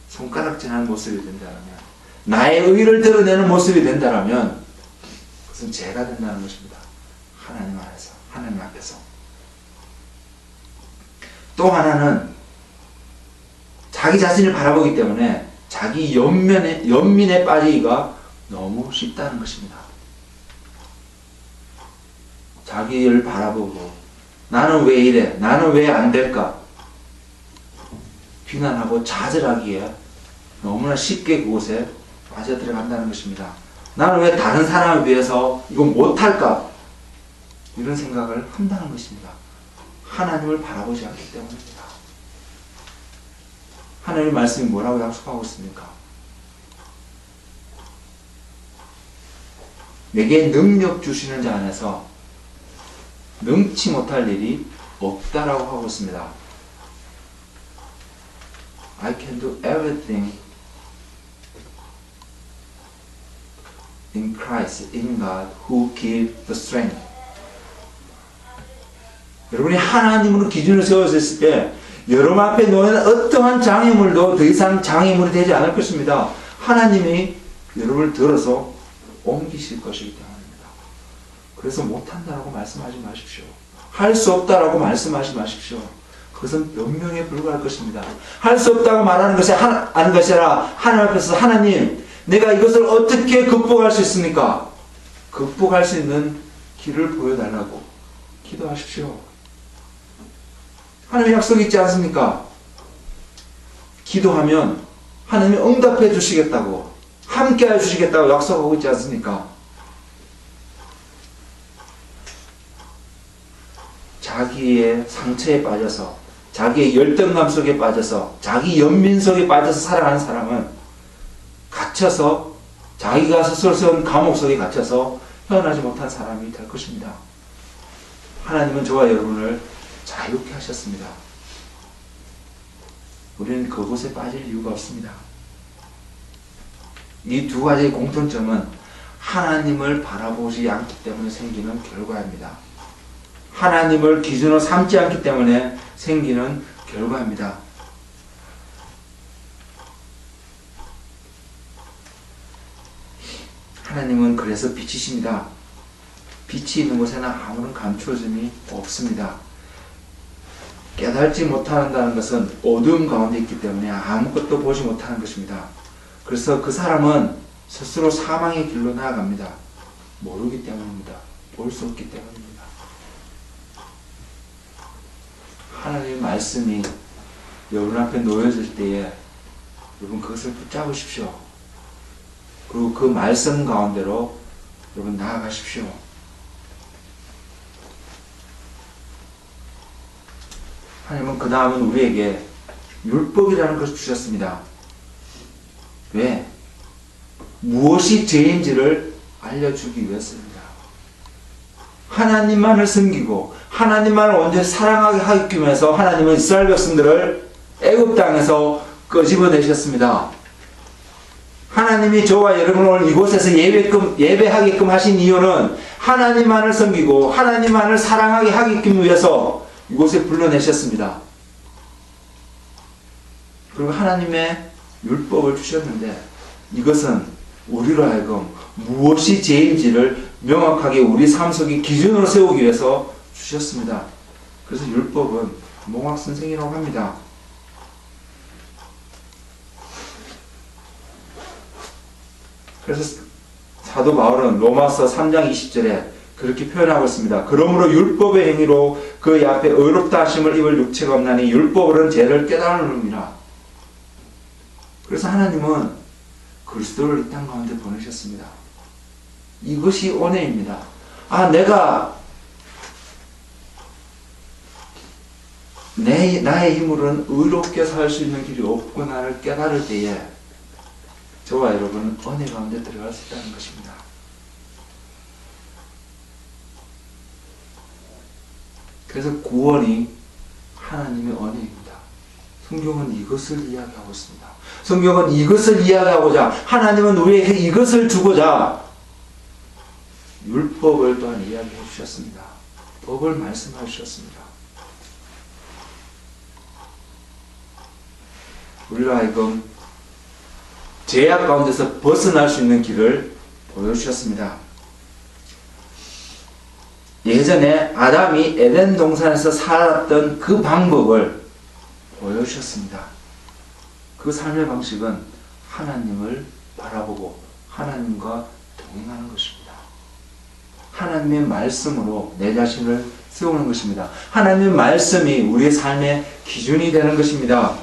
손가락질하는 모습이 된다면, 나의 의를 드러내는 모습이 된다면 그것은 죄가 된다는 것입니다. 하나님 안에서, 하나님 앞에서. 또 하나는 자기 자신을 바라보기 때문에 자기 연민에 빠지기가 너무 쉽다는 것입니다. 자기를 바라보고 나는 왜 이래? 나는 왜 안 될까? 비난하고 좌절하기에 너무나 쉽게 그곳에 빠져들어간다는 것입니다. 나는 왜 다른 사람에 비해서 이거 못할까? 이런 생각을 한다는 것입니다. 하나님을 바라보지 않기 때문입니다. 하나님의 말씀이 뭐라고 약속하고 있습니까? 내게 능력 주시는 자 안에서 능치 못할 일이 없다라고 하고 있습니다. I can do everything in Christ, in God, who gives the strength. 여러분이 하나님으로 기준을 세워졌을 때 여러분 앞에 놓인 어떠한 장애물도 더 이상 장애물이 되지 않을 것입니다. 하나님이 여러분을 들어서 옮기실 것이기 때문입니다. 그래서 못한다라고 말씀하지 마십시오. 할 수 없다라고 말씀하지 마십시오. 그것은 변명에 불과할 것입니다. 할 수 없다고 말하는 것이 아는 것이라 하나님 앞에서 하나님, 내가 이것을 어떻게 극복할 수 있습니까? 극복할 수 있는 길을 보여달라고 기도하십시오. 하나님의 약속이 있지 않습니까? 기도하면 하나님이 응답해 주시겠다고, 함께 해 주시겠다고 약속하고 있지 않습니까? 자기의 상처에 빠져서, 자기의 열등감 속에 빠져서, 자기 연민 속에 빠져서 살아가는 사람은 갇혀서, 자기가 스스로 세운 감옥 속에 갇혀서 헤어나지 못한 사람이 될 것입니다. 하나님은 저와 여러분을 자유케 하셨습니다. 우리는 그곳에 빠질 이유가 없습니다. 이 두 가지의 공통점은 하나님을 바라보지 않기 때문에 생기는 결과입니다. 하나님을 기준으로 삼지 않기 때문에 생기는 결과입니다. 하나님은 그래서 빛이십니다. 빛이 있는 곳에는 아무런 감추어짐이 없습니다. 깨달지 못한다는 것은 어두움 가운데 있기 때문에 아무것도 보지 못하는 것입니다. 그래서 그 사람은 스스로 사망의 길로 나아갑니다. 모르기 때문입니다. 볼 수 없기 때문입니다. 하나님의 말씀이 여러분 앞에 놓여질 때에 여러분 그것을 붙잡으십시오. 그리고 그 말씀 가운데로 여러분 나아가십시오. 하나님은 그 다음은 우리에게 율법이라는 것을 주셨습니다. 왜? 무엇이 죄인지를 알려주기 위해서입니다. 하나님만을 섬기고 하나님만을 온전히 사랑하게 하기 위해서 하나님은 이스라엘 백성들을 애굽 땅에서 끄집어내셨습니다. 하나님이 저와 여러분을 오늘 이곳에서 예배하게끔 하신 이유는 하나님만을 섬기고 하나님만을 사랑하게 하기 위해서 이곳에 불러내셨습니다. 그리고 하나님의 율법을 주셨는데 이것은 우리로 하여금 무엇이 죄인지를 명확하게 우리 삶 속의 기준으로 세우기 위해서 주셨습니다. 그래서 율법은 몽학선생이라고 합니다. 그래서 사도 바울은 로마서 3장 20절에 그렇게 표현하고 있습니다. 그러므로 율법의 행위로 그의 앞에 의롭다 하심을 입을 육체가 없나니 율법으로는 죄를 깨달으느니라. 그래서 하나님은 그리스도를 이 땅 가운데 보내셨습니다. 이것이 은혜입니다. 내가 나의 힘으로는 의롭게 살 수 있는 길이 없구나를 깨달을 때에 저와 여러분은 은혜 가운데 들어갈 수 있다는 것입니다. 그래서 구원이 하나님의 은혜입니다. 성경은 이것을 이야기하고 있습니다. 성경은 이것을 이야기하고자 하나님은 우리에게 이것을 주고자 율법을 또한 이야기해 주셨습니다. 법을 말씀해 주셨습니다. 우리로 하여금 죄악 가운데서 벗어날 수 있는 길을 보여주셨습니다. 예전에 아담이 에덴 동산에서 살았던 그 방법을 보여주셨습니다. 그 삶의 방식은 하나님을 바라보고 하나님과 동행하는 것입니다. 하나님의 말씀으로 내 자신을 세우는 것입니다. 하나님의 말씀이 우리의 삶의 기준이 되는 것입니다.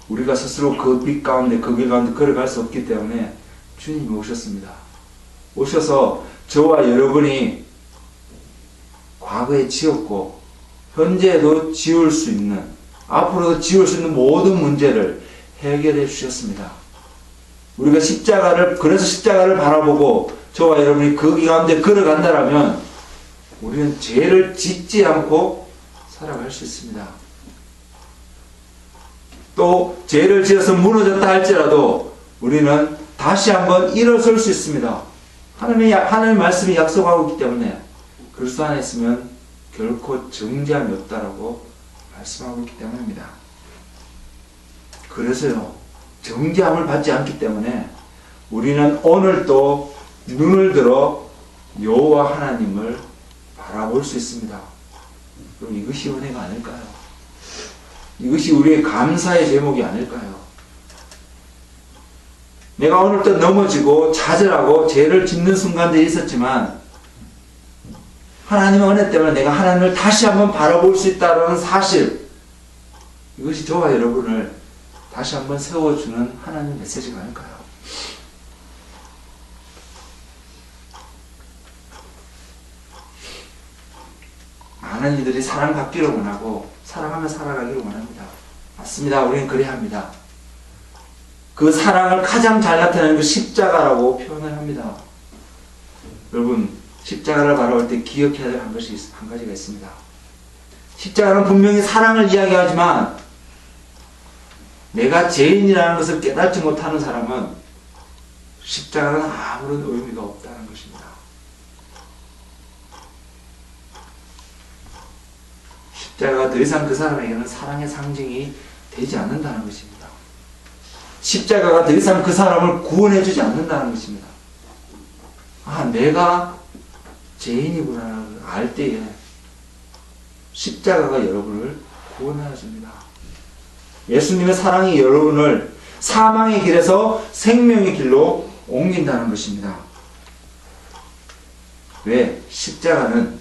우리가 스스로 그 빛 가운데, 그 길 가운데 걸어갈 수 없기 때문에 주님이 오셨습니다. 오셔서 저와 여러분이 과거에 지었고 현재에도 지울 수 있는, 앞으로도 지울 수 있는 모든 문제를 해결해 주셨습니다. 우리가 그래서 십자가를 바라보고 저와 여러분이 그 길 가운데 걸어간다라면 우리는 죄를 짓지 않고 살아갈 수 있습니다. 또 죄를 지어서 무너졌다 할지라도 우리는 다시 한번 일어설 수 있습니다. 하나님의 말씀이 약속하고 있기 때문에 그리스도 안에 있으면 결코 정죄함이 없다라고 말씀하고 있기 때문입니다. 그래서요, 정죄함을 받지 않기 때문에 우리는 오늘도 눈을 들어 여호와 하나님을 바라볼 수 있습니다. 그럼 이것이 은혜가 아닐까요? 이것이 우리의 감사의 제목이 아닐까요? 내가 오늘도 넘어지고 좌절하고 죄를 짓는 순간들이 있었지만 하나님의 은혜 때문에 내가 하나님을 다시 한번 바라볼 수 있다는 사실, 이것이 저와 여러분을 다시 한번 세워주는 하나님의 메시지가 아닐까요? 많은 이들이 사랑받기를 원하고 사랑하며 살아가기를 원합니다. 맞습니다. 우리는 그래야 합니다. 그 사랑을 가장 잘 나타내는 그 십자가라고 표현을 합니다. 여러분, 십자가를 바라볼 때 기억해야 될 한 가지가 있습니다. 십자가는 분명히 사랑을 이야기하지만 내가 죄인이라는 것을 깨닫지 못하는 사람은 십자가는 아무런 의미가 없다는 것입니다. 십자가가 더 이상 그 사람에게는 사랑의 상징이 되지 않는다는 것입니다. 십자가가 더 이상 그 사람을 구원해 주지 않는다는 것입니다. 아, 내가 죄인이구나 알 때에 십자가가 여러분을 구원하여 줍니다. 예수님의 사랑이 여러분을 사망의 길에서 생명의 길로 옮긴다는 것입니다. 왜? 십자가는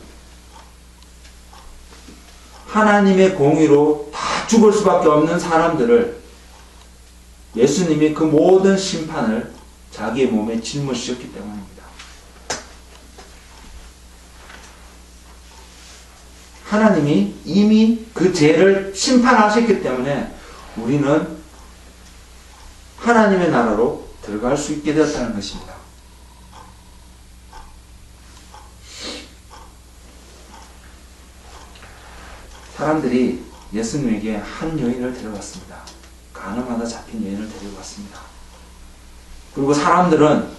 하나님의 공의로 다 죽을 수밖에 없는 사람들을 예수님이 그 모든 심판을 자기의 몸에 짊어지셨기 때문입니다. 하나님이 이미 그 죄를 심판하셨기 때문에 우리는 하나님의 나라로 들어갈 수 있게 되었다는 것입니다. 사람들이 예수님에게 한 여인을 데려왔습니다. 가늠하다 잡힌 여인을 데려왔습니다. 그리고 사람들은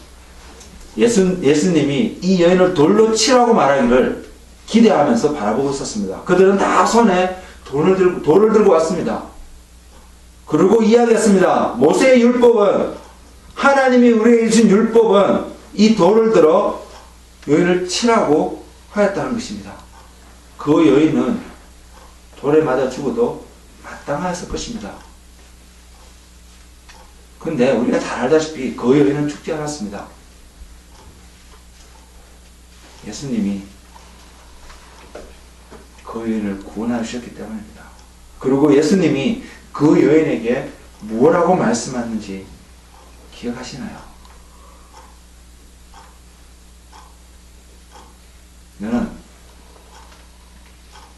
예수님이 이 여인을 돌로 치라고 말하기를 기대하면서 바라보고 있었습니다. 그들은 다 손에 돌을 들고 왔습니다. 그리고 이야기했습니다. 모세의 율법은, 하나님이 우리에게 주신 율법은 이 돌을 들어 여인을 치라고 하였다는 것입니다. 그 여인은 돌에 맞아 죽어도 마땅하였을 것입니다. 근데 우리가 잘 알다시피 그 여인은 죽지 않았습니다. 예수님이 그 여인을 구원하여 주셨기 때문입니다. 그리고 예수님이 그 여인에게 뭐라고 말씀하는지 기억하시나요? 너는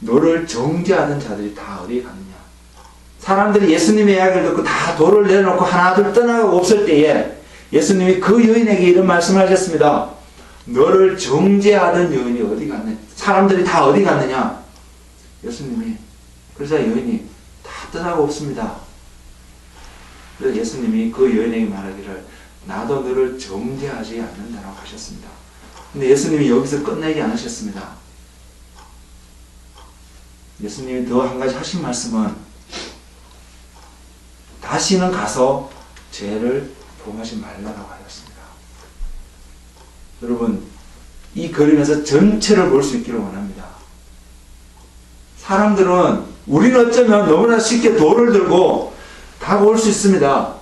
너를 정죄하던 자들이 다 어디에 갔느냐? 사람들이 예수님의 이야기를 듣고 다 돌을 내려놓고 하나둘 떠나가고 없을 때에 예수님이 그 여인에게 이런 말씀을 하셨습니다. 너를 정죄하던 여인이 어디 갔느냐? 사람들이 다 어디 갔느냐? 예수님이, 그러자 여인이 다 떠나고 없습니다. 그래서 예수님이 그 여인에게 말하기를 나도 너를 정죄하지 않는다라고 하셨습니다. 근데 예수님이 여기서 끝내지 않으셨습니다. 예수님이 더 한 가지 하신 말씀은 다시는 가서 죄를 범하지 말라고 하였습니다. 여러분, 이 그림에서 전체를 볼 수 있기를 원합니다. 사람들은 우리는 어쩌면 너무나 쉽게 돌을 들고 다가올 수 있습니다.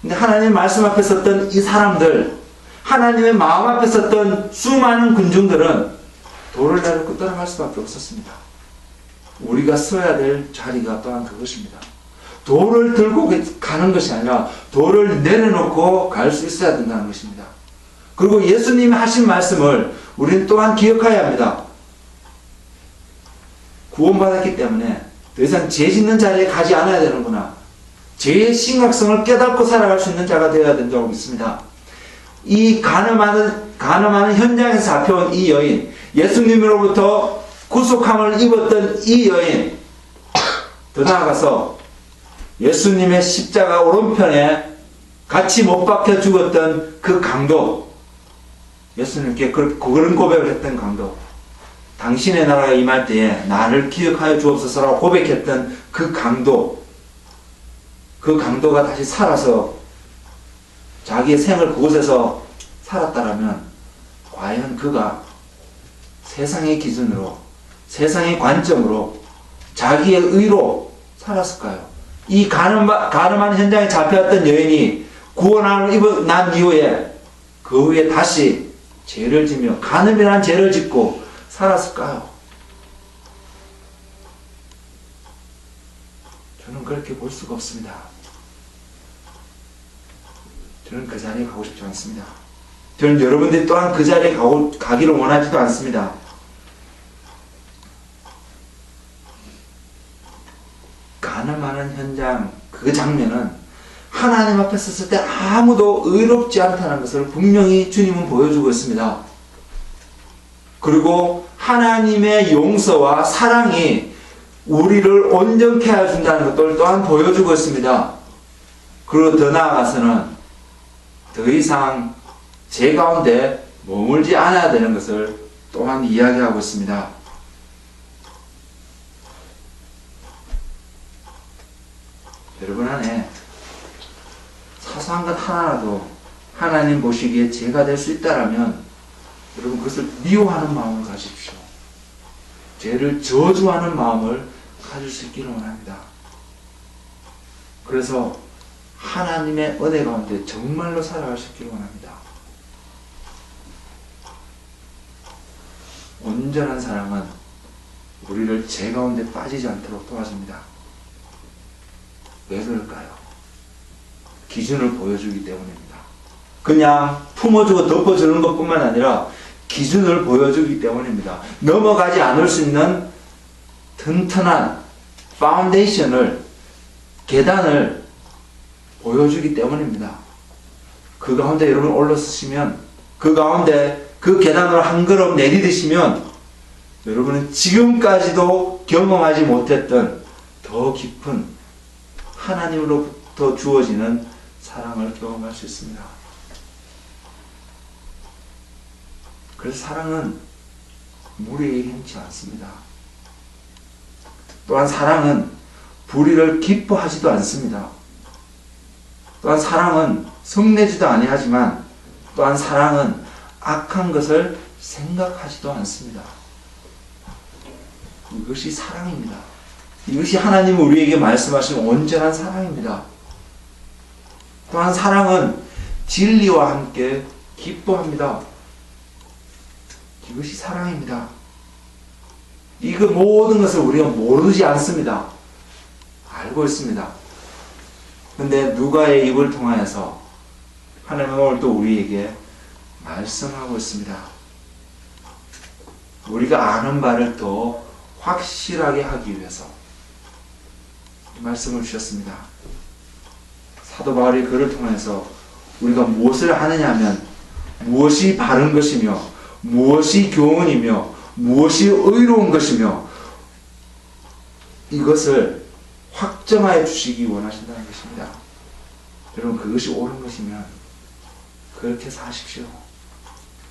근데 하나님의 말씀 앞에 섰던 이 사람들, 하나님의 마음 앞에 섰던 수많은 군중들은 돌을 내놓고 떠나갈 수밖에 없었습니다. 우리가 서야 될 자리가 또한 그것입니다. 돌을 들고 가는 것이 아니라 돌을 내려놓고 갈 수 있어야 된다는 것입니다. 그리고 예수님이 하신 말씀을 우리는 또한 기억해야 합니다. 구원받았기 때문에 더 이상 죄 짓는 자리에 가지 않아야 되는구나. 죄의 심각성을 깨닫고 살아갈 수 있는 자가 되어야 된다고 믿습니다. 이 가늠하는 현장에서 잡혀온 이 여인, 예수님으로부터 구속함을 입었던 이 여인, 더 나아가서 예수님의 십자가 오른편에 같이 못 박혀 죽었던 그 강도, 예수님께 그런 고백을 했던 강도, 당신의 나라가 임할 때에 나를 기억하여 주옵소서라고 고백했던 그 강도, 그 강도가 다시 살아서 자기의 생을 그곳에서 살았다라면 과연 그가 세상의 기준으로, 세상의 관점으로 자기의 의로 살았을까요? 이 가늠한 현장에 잡혀왔던 여인이 구원함을 입어 난 이후에 그 후에 다시 죄를 지며 간음이라는 죄를 짓고 살았을까요? 저는 그렇게 볼 수가 없습니다. 저는 그 자리에 가고 싶지 않습니다. 저는 여러분들이 또한 그 자리에 가기를 원하지도 않습니다. 가늠하는 현장, 그 장면은 하나님 앞에 섰을 때 아무도 의롭지 않다는 것을 분명히 주님은 보여주고 있습니다. 그리고 하나님의 용서와 사랑이 우리를 온전케 해준다는 것을 또한 보여주고 있습니다. 그리고 더 나아가서는 더 이상 제 가운데 머물지 않아야 되는 것을 또한 이야기하고 있습니다. 여러분 안에 사소한 것 하나라도 하나님 보시기에 죄가 될 수 있다라면 여러분 그것을 미워하는 마음을 가지십시오. 죄를 저주하는 마음을 가질 수 있기를 원합니다. 그래서 하나님의 은혜 가운데 정말로 살아갈 수 있기를 원합니다. 온전한 사랑은 우리를 죄 가운데 빠지지 않도록 도와줍니다. 왜 그럴까요? 기준을 보여주기 때문입니다. 그냥 품어주고 덮어주는 것뿐만 아니라 기준을 보여주기 때문입니다. 넘어가지 않을 수 있는 튼튼한 파운데이션을, 계단을 보여주기 때문입니다. 그 가운데 여러분 올라서시면, 그 가운데 그 계단으로 한 걸음 내디디시면 여러분은 지금까지도 경험하지 못했던 더 깊은 하나님으로부터 주어지는 사랑을 경험할 수 있습니다. 그래서 사랑은 무리에 행치 않습니다. 또한 사랑은 불의를 기뻐하지도 않습니다. 또한 사랑은 성내지도 아니하지만 또한 사랑은 악한 것을 생각하지도 않습니다. 이것이 사랑입니다. 이것이 하나님이 우리에게 말씀하신 온전한 사랑입니다. 또한 사랑은 진리와 함께 기뻐합니다. 이것이 사랑입니다. 이거 모든 것을 우리가 모르지 않습니다. 알고 있습니다. 그런데 누가의 입을 통하여서 하나님은 오늘 또 우리에게 말씀하고 있습니다. 우리가 아는 바를 더 확실하게 하기 위해서 말씀을 주셨습니다. 사도 바울이 그를 통해서 우리가 무엇을 하느냐 하면 무엇이 바른 것이며 무엇이 교훈이며 무엇이 의로운 것이며 이것을 확정하여 주시기 원하신다는 것입니다. 여러분 그것이 옳은 것이면 그렇게 사십시오.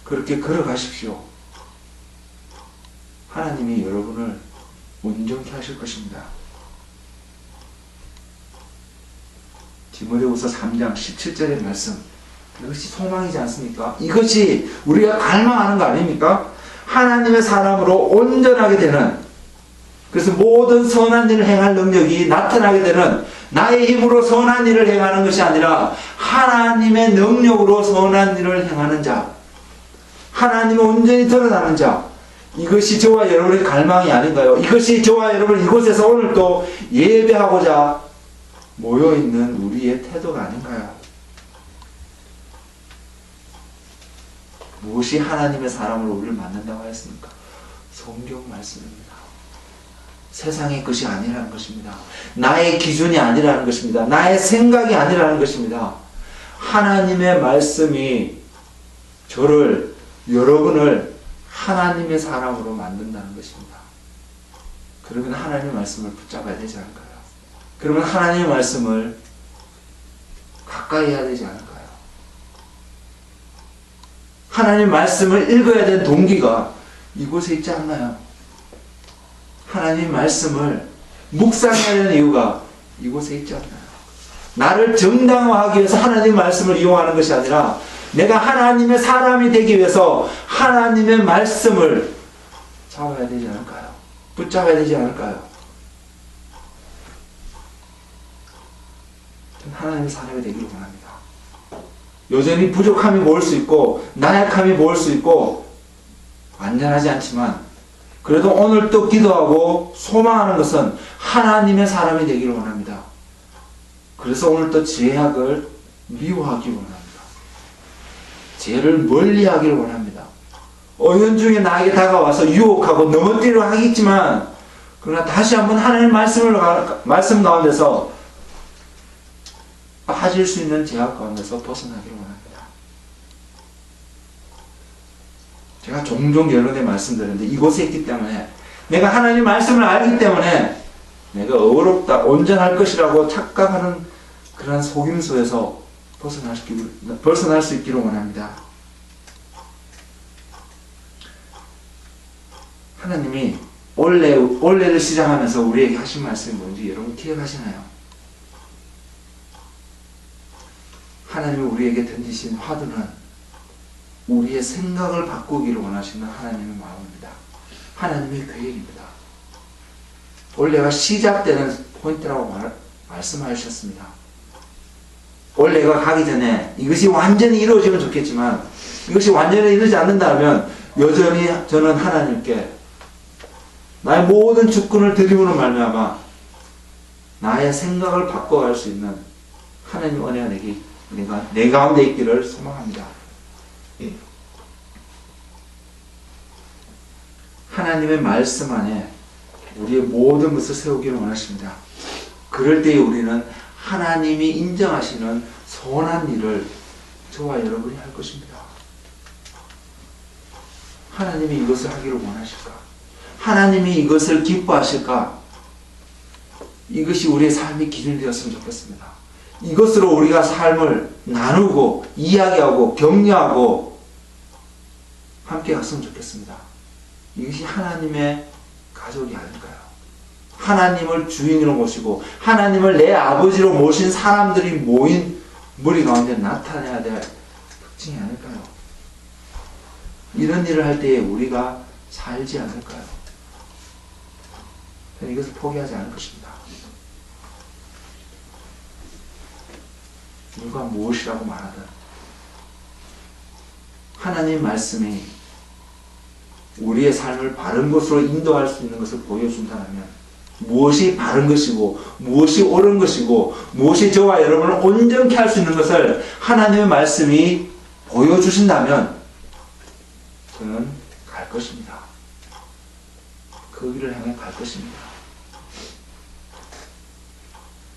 그렇게 걸어가십시오. 하나님이 여러분을 온전케 하실 것입니다. 디모데후서 3장 17절의 말씀, 이것이 소망이지 않습니까? 이것이 우리가 갈망하는 거 아닙니까? 하나님의 사람으로 온전하게 되는, 그래서 모든 선한 일을 행할 능력이 나타나게 되는, 나의 힘으로 선한 일을 행하는 것이 아니라 하나님의 능력으로 선한 일을 행하는 자, 하나님의 온전히 드러나는 자, 이것이 저와 여러분의 갈망이 아닌가요? 이것이 저와 여러분 이곳에서 오늘 또 예배하고자 모여있는 우리의 태도가 아닌가요? 무엇이 하나님의 사람으로 우리를 만든다고 하였습니까? 성경 말씀입니다. 세상의 것이 아니라는 것입니다. 나의 기준이 아니라는 것입니다. 나의 생각이 아니라는 것입니다. 하나님의 말씀이 저를, 여러분을 하나님의 사람으로 만든다는 것입니다. 그러면 하나님의 말씀을 붙잡아야 되지 않을까요? 그러면 하나님의 말씀을 가까이 해야 되지 않을까요? 하나님의 말씀을 읽어야 되는 동기가 이곳에 있지 않나요? 하나님의 말씀을 묵상해야 되는 이유가 이곳에 있지 않나요? 나를 정당화하기 위해서 하나님의 말씀을 이용하는 것이 아니라 내가 하나님의 사람이 되기 위해서 하나님의 말씀을 잡아야 되지 않을까요? 붙잡아야 되지 않을까요? 하나님의 사람이 되기를 원합니다. 여전히 부족함이 모을 수 있고 나약함이 모을 수 있고 완전하지 않지만 그래도 오늘 또 기도하고 소망하는 것은 하나님의 사람이 되기를 원합니다. 그래서 오늘 또 죄악을 미워하기 원합니다. 죄를 멀리하기를 원합니다. 은연중에 나에게 다가와서 유혹하고 넘어뜨리려 하겠지만 그러나 다시 한번 하나님의 말씀 가운데서 빠질 수 있는 죄악 가운데서 벗어나기를 원합니다. 제가 종종 여러 대 말씀드렸는데 이곳에 있기 때문에 내가 하나님의 말씀을 알기 때문에 내가 의롭다, 온전할 것이라고 착각하는 그러한 속임수에서 벗어날 수 있기를 원합니다. 하나님이 올해를 시작하면서 우리에게 하신 말씀이 뭔지 여러분 기억하시나요? 하나님이 우리에게 던지신 화두는 우리의 생각을 바꾸기를 원하시는 하나님의 마음입니다. 하나님의 계획입니다. 올해가 시작되는 포인트라고 말씀하셨습니다. 올해가 가기 전에 이것이 완전히 이루어지면 좋겠지만 이것이 완전히 이루어지지 않는다면 여전히 저는 하나님께 나의 모든 주권을 드림으로 말미암아 나의 생각을 바꿔갈 수 있는 하나님 은혜가 내 가운데 있기를 소망합니다. 하나님의 말씀 안에 우리의 모든 것을 세우기를 원하십니다. 그럴 때에 우리는 하나님이 인정하시는 선한 일을 저와 여러분이 할 것입니다. 하나님이 이것을 하기를 원하실까? 하나님이 이것을 기뻐하실까? 이것이 우리의 삶의 기준이 되었으면 좋겠습니다. 이것으로 우리가 삶을 나누고 이야기하고 격려하고 함께 갔으면 좋겠습니다. 이것이 하나님의 가족이 아닐까요? 하나님을 주인으로 모시고 하나님을 내 아버지로 모신 사람들이 모인 무리 가운데 나타내야 될 특징이 아닐까요? 이런 일을 할 때에 우리가 살지 않을까요? 저는 이것을 포기하지 않을 것입니다. 누가 무엇이라고 말하든 하나님 말씀이 우리의 삶을 바른 것으로 인도할 수 있는 것을 보여준다면 무엇이 바른 것이고 무엇이 옳은 것이고 무엇이 저와 여러분을 온전케 할 수 있는 것을 하나님의 말씀이 보여주신다면 저는 갈 것입니다. 그 길을 향해 갈 것입니다.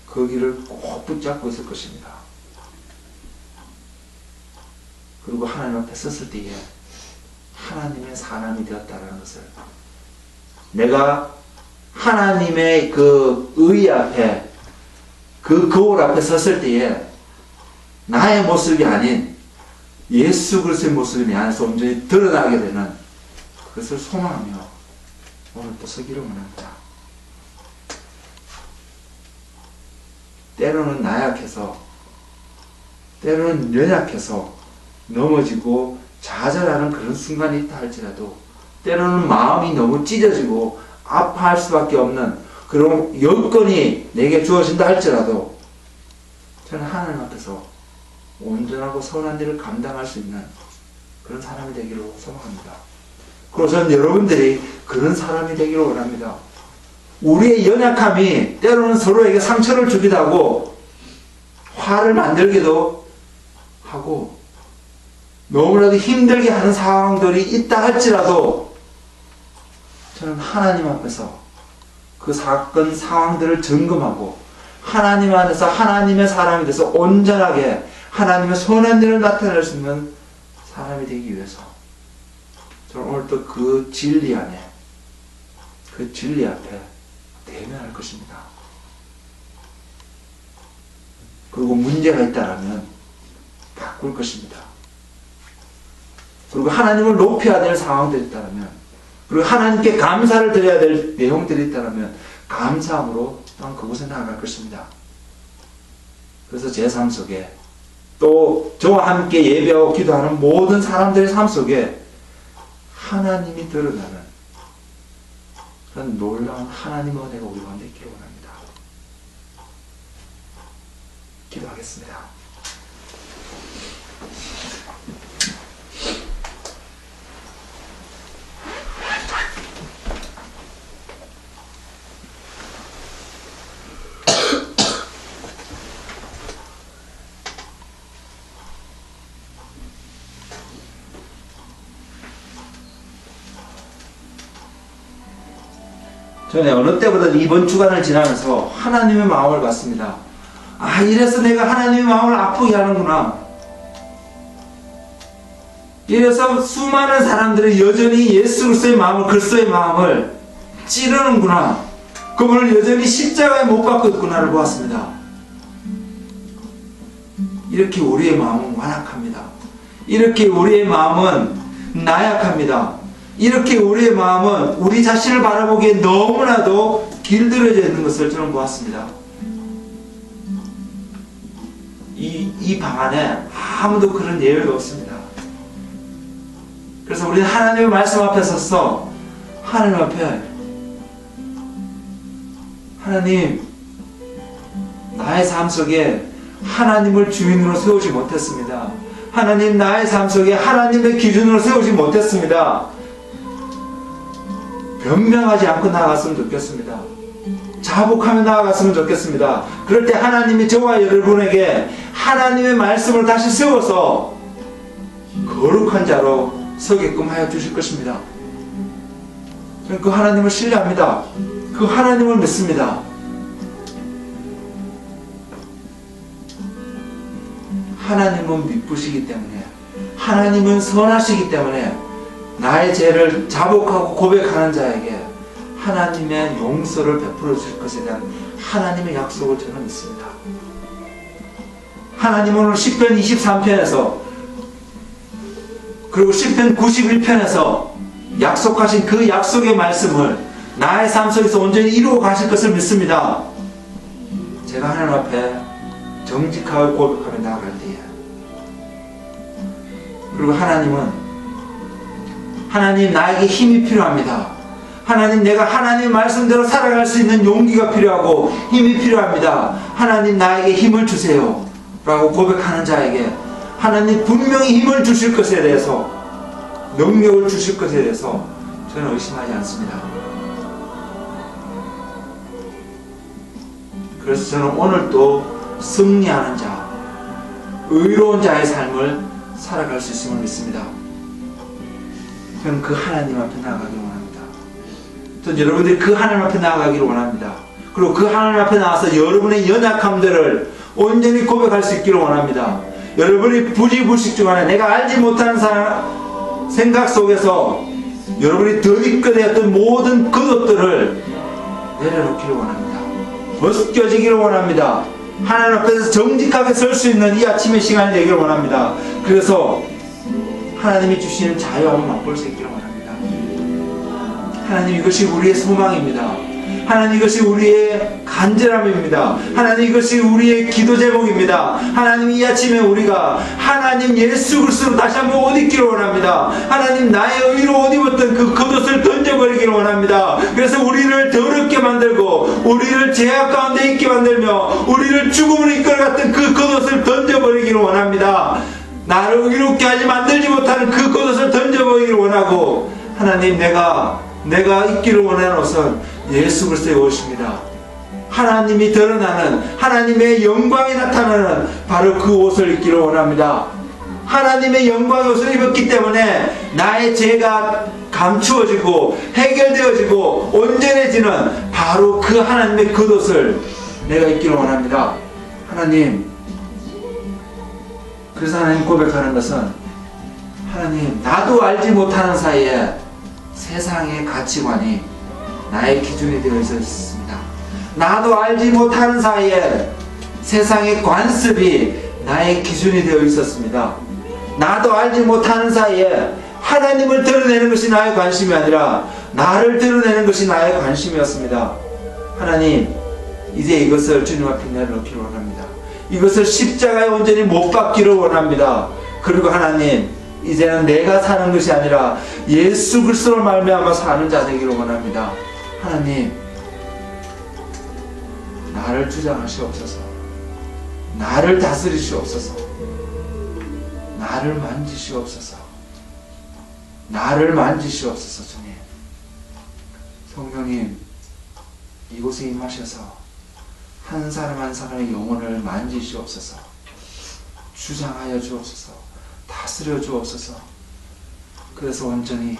그 길을 꼭 붙잡고 있을 것입니다. 그리고 하나님 앞에 섰을 때에 하나님의 사람이 되었다는 것을 내가 하나님의 그 의 앞에 그 거울 앞에 섰을 때에 나의 모습이 아닌 예수 그리스도의 모습이 내 안에서 온전히 드러나게 되는 그것을 소망하며 오늘 또 서기를 원합니다. 때로는 나약해서 때로는 연약해서 넘어지고 좌절하는 그런 순간이 있다 할지라도 때로는 마음이 너무 찢어지고 아파할 수밖에 없는 그런 여건이 내게 주어진다 할지라도 저는 하나님 앞에서 온전하고 선한 일을 감당할 수 있는 그런 사람이 되기로 소망합니다. 그리고 저는 여러분들이 그런 사람이 되기를 원합니다. 우리의 연약함이 때로는 서로에게 상처를 주기도 하고 화를 만들기도 하고 너무나도 힘들게 하는 상황들이 있다 할지라도 저는 하나님 앞에서 그 사건 상황들을 점검하고 하나님 안에서 하나님의 사람이 돼서 온전하게 하나님의 선한 일을 나타낼 수 있는 사람이 되기 위해서 저는 오늘 또 그 진리 안에 그 진리 앞에 대면할 것입니다. 그리고 문제가 있다라면 바꿀 것입니다. 그리고 하나님을 높여야 될 상황들이 있다면 그리고 하나님께 감사를 드려야 될 내용들이 있다면 감사함으로 또한 그곳에 나아갈 것입니다. 그래서 제 삶 속에 또 저와 함께 예배하고 기도하는 모든 사람들의 삶 속에 하나님이 드러나는 그런 놀라운 하나님의 은혜가 우리 가운데 있기를 원합니다. 기도하겠습니다. 저는 어느 때보다 이번 주간을 지나면서 하나님의 마음을 봤습니다. 아, 이래서 내가 하나님의 마음을 아프게 하는구나. 이래서 수많은 사람들이 여전히 예수 그리스도의 마음을 찌르는구나. 그분을 여전히 십자가에 못 박고 있구나를 보았습니다. 이렇게 우리의 마음은 완악합니다. 이렇게 우리의 마음은 나약합니다. 이렇게 우리의 마음은 우리 자신을 바라보기에 너무나도 길들여져 있는 것을 저는 보았습니다. 이 방 안에 아무도 그런 예외가 없습니다. 그래서 우리는 하나님의 말씀 앞에 서서 하나님 앞에 하나님, 나의 삶 속에 하나님을 주인으로 세우지 못했습니다. 하나님, 나의 삶 속에 하나님의 기준으로 세우지 못했습니다. 변명하지 않고 나아갔으면 좋겠습니다. 자복하며 나아갔으면 좋겠습니다. 그럴 때 하나님이 저와 여러분에게 하나님의 말씀을 다시 세워서 거룩한 자로 서게끔 하여 주실 것입니다. 저는 그 하나님을 신뢰합니다. 그 하나님을 믿습니다. 하나님은 미쁘시기 때문에, 하나님은 선하시기 때문에 나의 죄를 자복하고 고백하는 자에게 하나님의 용서를 베풀어 주실 것에 대한 하나님의 약속을 저는 믿습니다. 하나님은 오늘 시편 23편에서 그리고 시편 91편에서 약속하신 그 약속의 말씀을 나의 삶 속에서 온전히 이루어 가실 것을 믿습니다. 제가 하나님 앞에 정직하게 고백하며 나아갈 때에, 그리고 하나님 나에게 힘이 필요합니다. 하나님, 내가 하나님의 말씀대로 살아갈 수 있는 용기가 필요하고 힘이 필요합니다. 하나님, 나에게 힘을 주세요 라고 고백하는 자에게 하나님 분명히 힘을 주실 것에 대해서, 능력을 주실 것에 대해서 저는 의심하지 않습니다. 그래서 저는 오늘도 승리하는 자, 의로운 자의 삶을 살아갈 수 있음을 믿습니다. 저는 그 하나님 앞에 나아가기를 원합니다. 전 여러분들이 그 하나님 앞에 나아가기를 원합니다. 그리고 그 하나님 앞에 나와서 여러분의 연약함들을 온전히 고백할 수 있기를 원합니다. 여러분이 부지불식 중 안에 내가 알지 못하는 생각 속에서 여러분이 덧입게 되었던 모든 겉옷들을 내려놓기를 원합니다. 벗겨지기를 원합니다. 하나님 앞에서 정직하게 설 수 있는 이 아침의 시간이 되기를 원합니다. 그래서 하나님이 주시는 자유함을 맛볼 수 있기를 원합니다. 하나님, 이것이 우리의 소망입니다. 하나님, 이것이 우리의 간절함입니다. 하나님, 이것이 우리의 기도 제목입니다. 하나님, 이 아침에 우리가 하나님 예수 그리스도로 다시 한번 옷 입기를 원합니다. 하나님, 나의 의로 옷 입었던 그 겉옷을 던져버리기를 원합니다. 그래서 우리를 더럽게 만들고 우리를 죄악 가운데 있게 만들며 우리를 죽음으로 이끌어갔던 그 겉옷을 던져버리기를 원합니다. 나를 의롭게 하지 만들지 못하는 그 겉옷을 던져버리기를 원하고, 하나님, 내가 입기를 원하는 옷은 예수 그리스도의 옷입니다. 하나님이 드러나는, 하나님의 영광이 나타나는 바로 그 옷을 입기를 원합니다. 하나님의 영광의 옷을 입었기 때문에 나의 죄가 감추어지고 해결되어지고 온전해지는 바로 그 하나님의 겉옷을 내가 입기를 원합니다. 하나님, 그래서 하나님 고백하는 것은, 하나님, 나도 알지 못하는 사이에 세상의 가치관이 나의 기준이 되어 있었습니다. 나도 알지 못하는 사이에 세상의 관습이 나의 기준이 되어 있었습니다. 나도 알지 못하는 사이에 하나님을 드러내는 것이 나의 관심이 아니라 나를 드러내는 것이 나의 관심이었습니다. 하나님, 이제 이것을 주님 앞에 내려놓기를 원합니다. 이것을 십자가에 온전히 못 박기를 원합니다. 그리고 하나님, 이제는 내가 사는 것이 아니라 예수 그리스도로 말미암아 사는 자 되기를 원합니다. 하나님, 나를 주장하시옵소서. 나를 다스리시옵소서. 나를 만지시옵소서. 나를 만지시옵소서. 주님, 성령님, 이곳에 임하셔서 한 사람 한 사람의 영혼을 만지시옵소서. 주장하여 주옵소서. 다스려 주옵소서. 그래서 온전히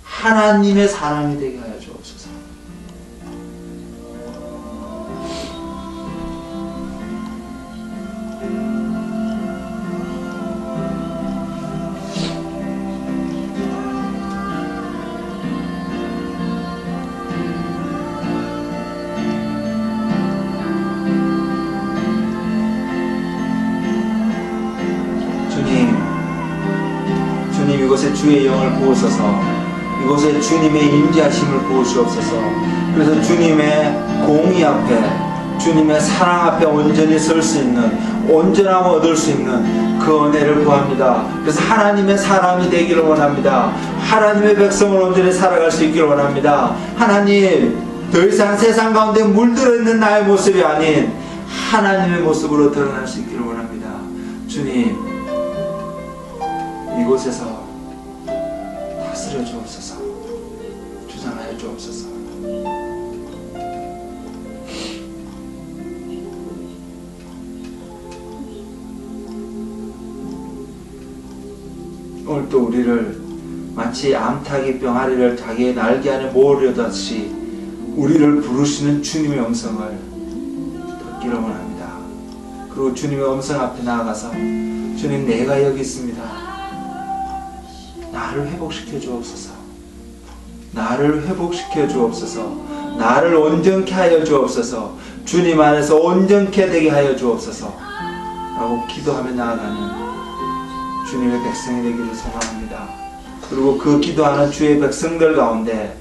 하나님의 사람이 되게 하여 주옵소서. 주의 영을 부으소서. 이곳에 주님의 임재하심을 부으시옵소서. 그래서 주님의 공의 앞에, 주님의 사랑 앞에 온전히 설 수 있는, 온전함을 얻을 수 있는 그 은혜를 구합니다. 그래서 하나님의 사람이 되기를 원합니다. 하나님의 백성을 온전히 살아갈 수 있기를 원합니다. 하나님, 더 이상 세상 가운데 물들어 있는 나의 모습이 아닌 하나님의 모습으로 드러날 수 있기를 원합니다. 주님, 이곳에서 다스려 주옵소서. 주장하여 주옵소서. 오늘 또 우리를 마치 암탉이 병아리를 자기의 날개 안에 모으려다시 우리를 부르시는 주님의 음성을 듣기를 원합니다. 그리고 주님의 음성 앞에 나아가서 주님, 내가 여기 있습니다. 나를 회복시켜 주옵소서. 나를 회복시켜 주옵소서. 나를 온전케 하여 주옵소서. 주님 안에서 온전케 되게 하여 주옵소서 라고 기도하며 나아가는 주님의 백성이 되기를 소망합니다. 그리고 그 기도하는 주의 백성들 가운데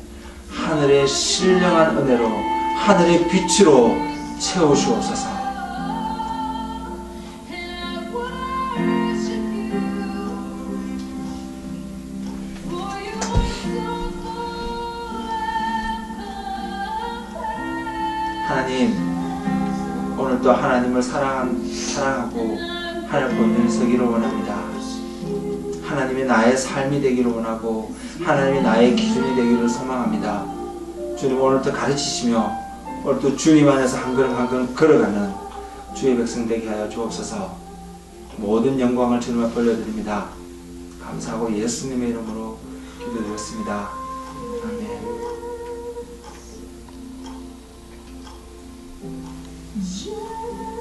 하늘의 신령한 은혜로, 하늘의 빛으로 채우시옵소서. 하나님, 오늘도 하나님을 사랑하고 하나님 본전에 서기를 원합니다. 하나님이 나의 삶이 되기를 원하고 하나님이 나의 기준이 되기를 소망합니다. 주님, 오늘도 가르치시며 오늘도 주님 안에서 한 걸음 한 걸음 걸어가는 주의 백성 되게 하여 주옵소서. 모든 영광을 주님 앞에 올려드립니다. 감사하고 예수님의 이름으로 기도드렸습니다. 아멘. You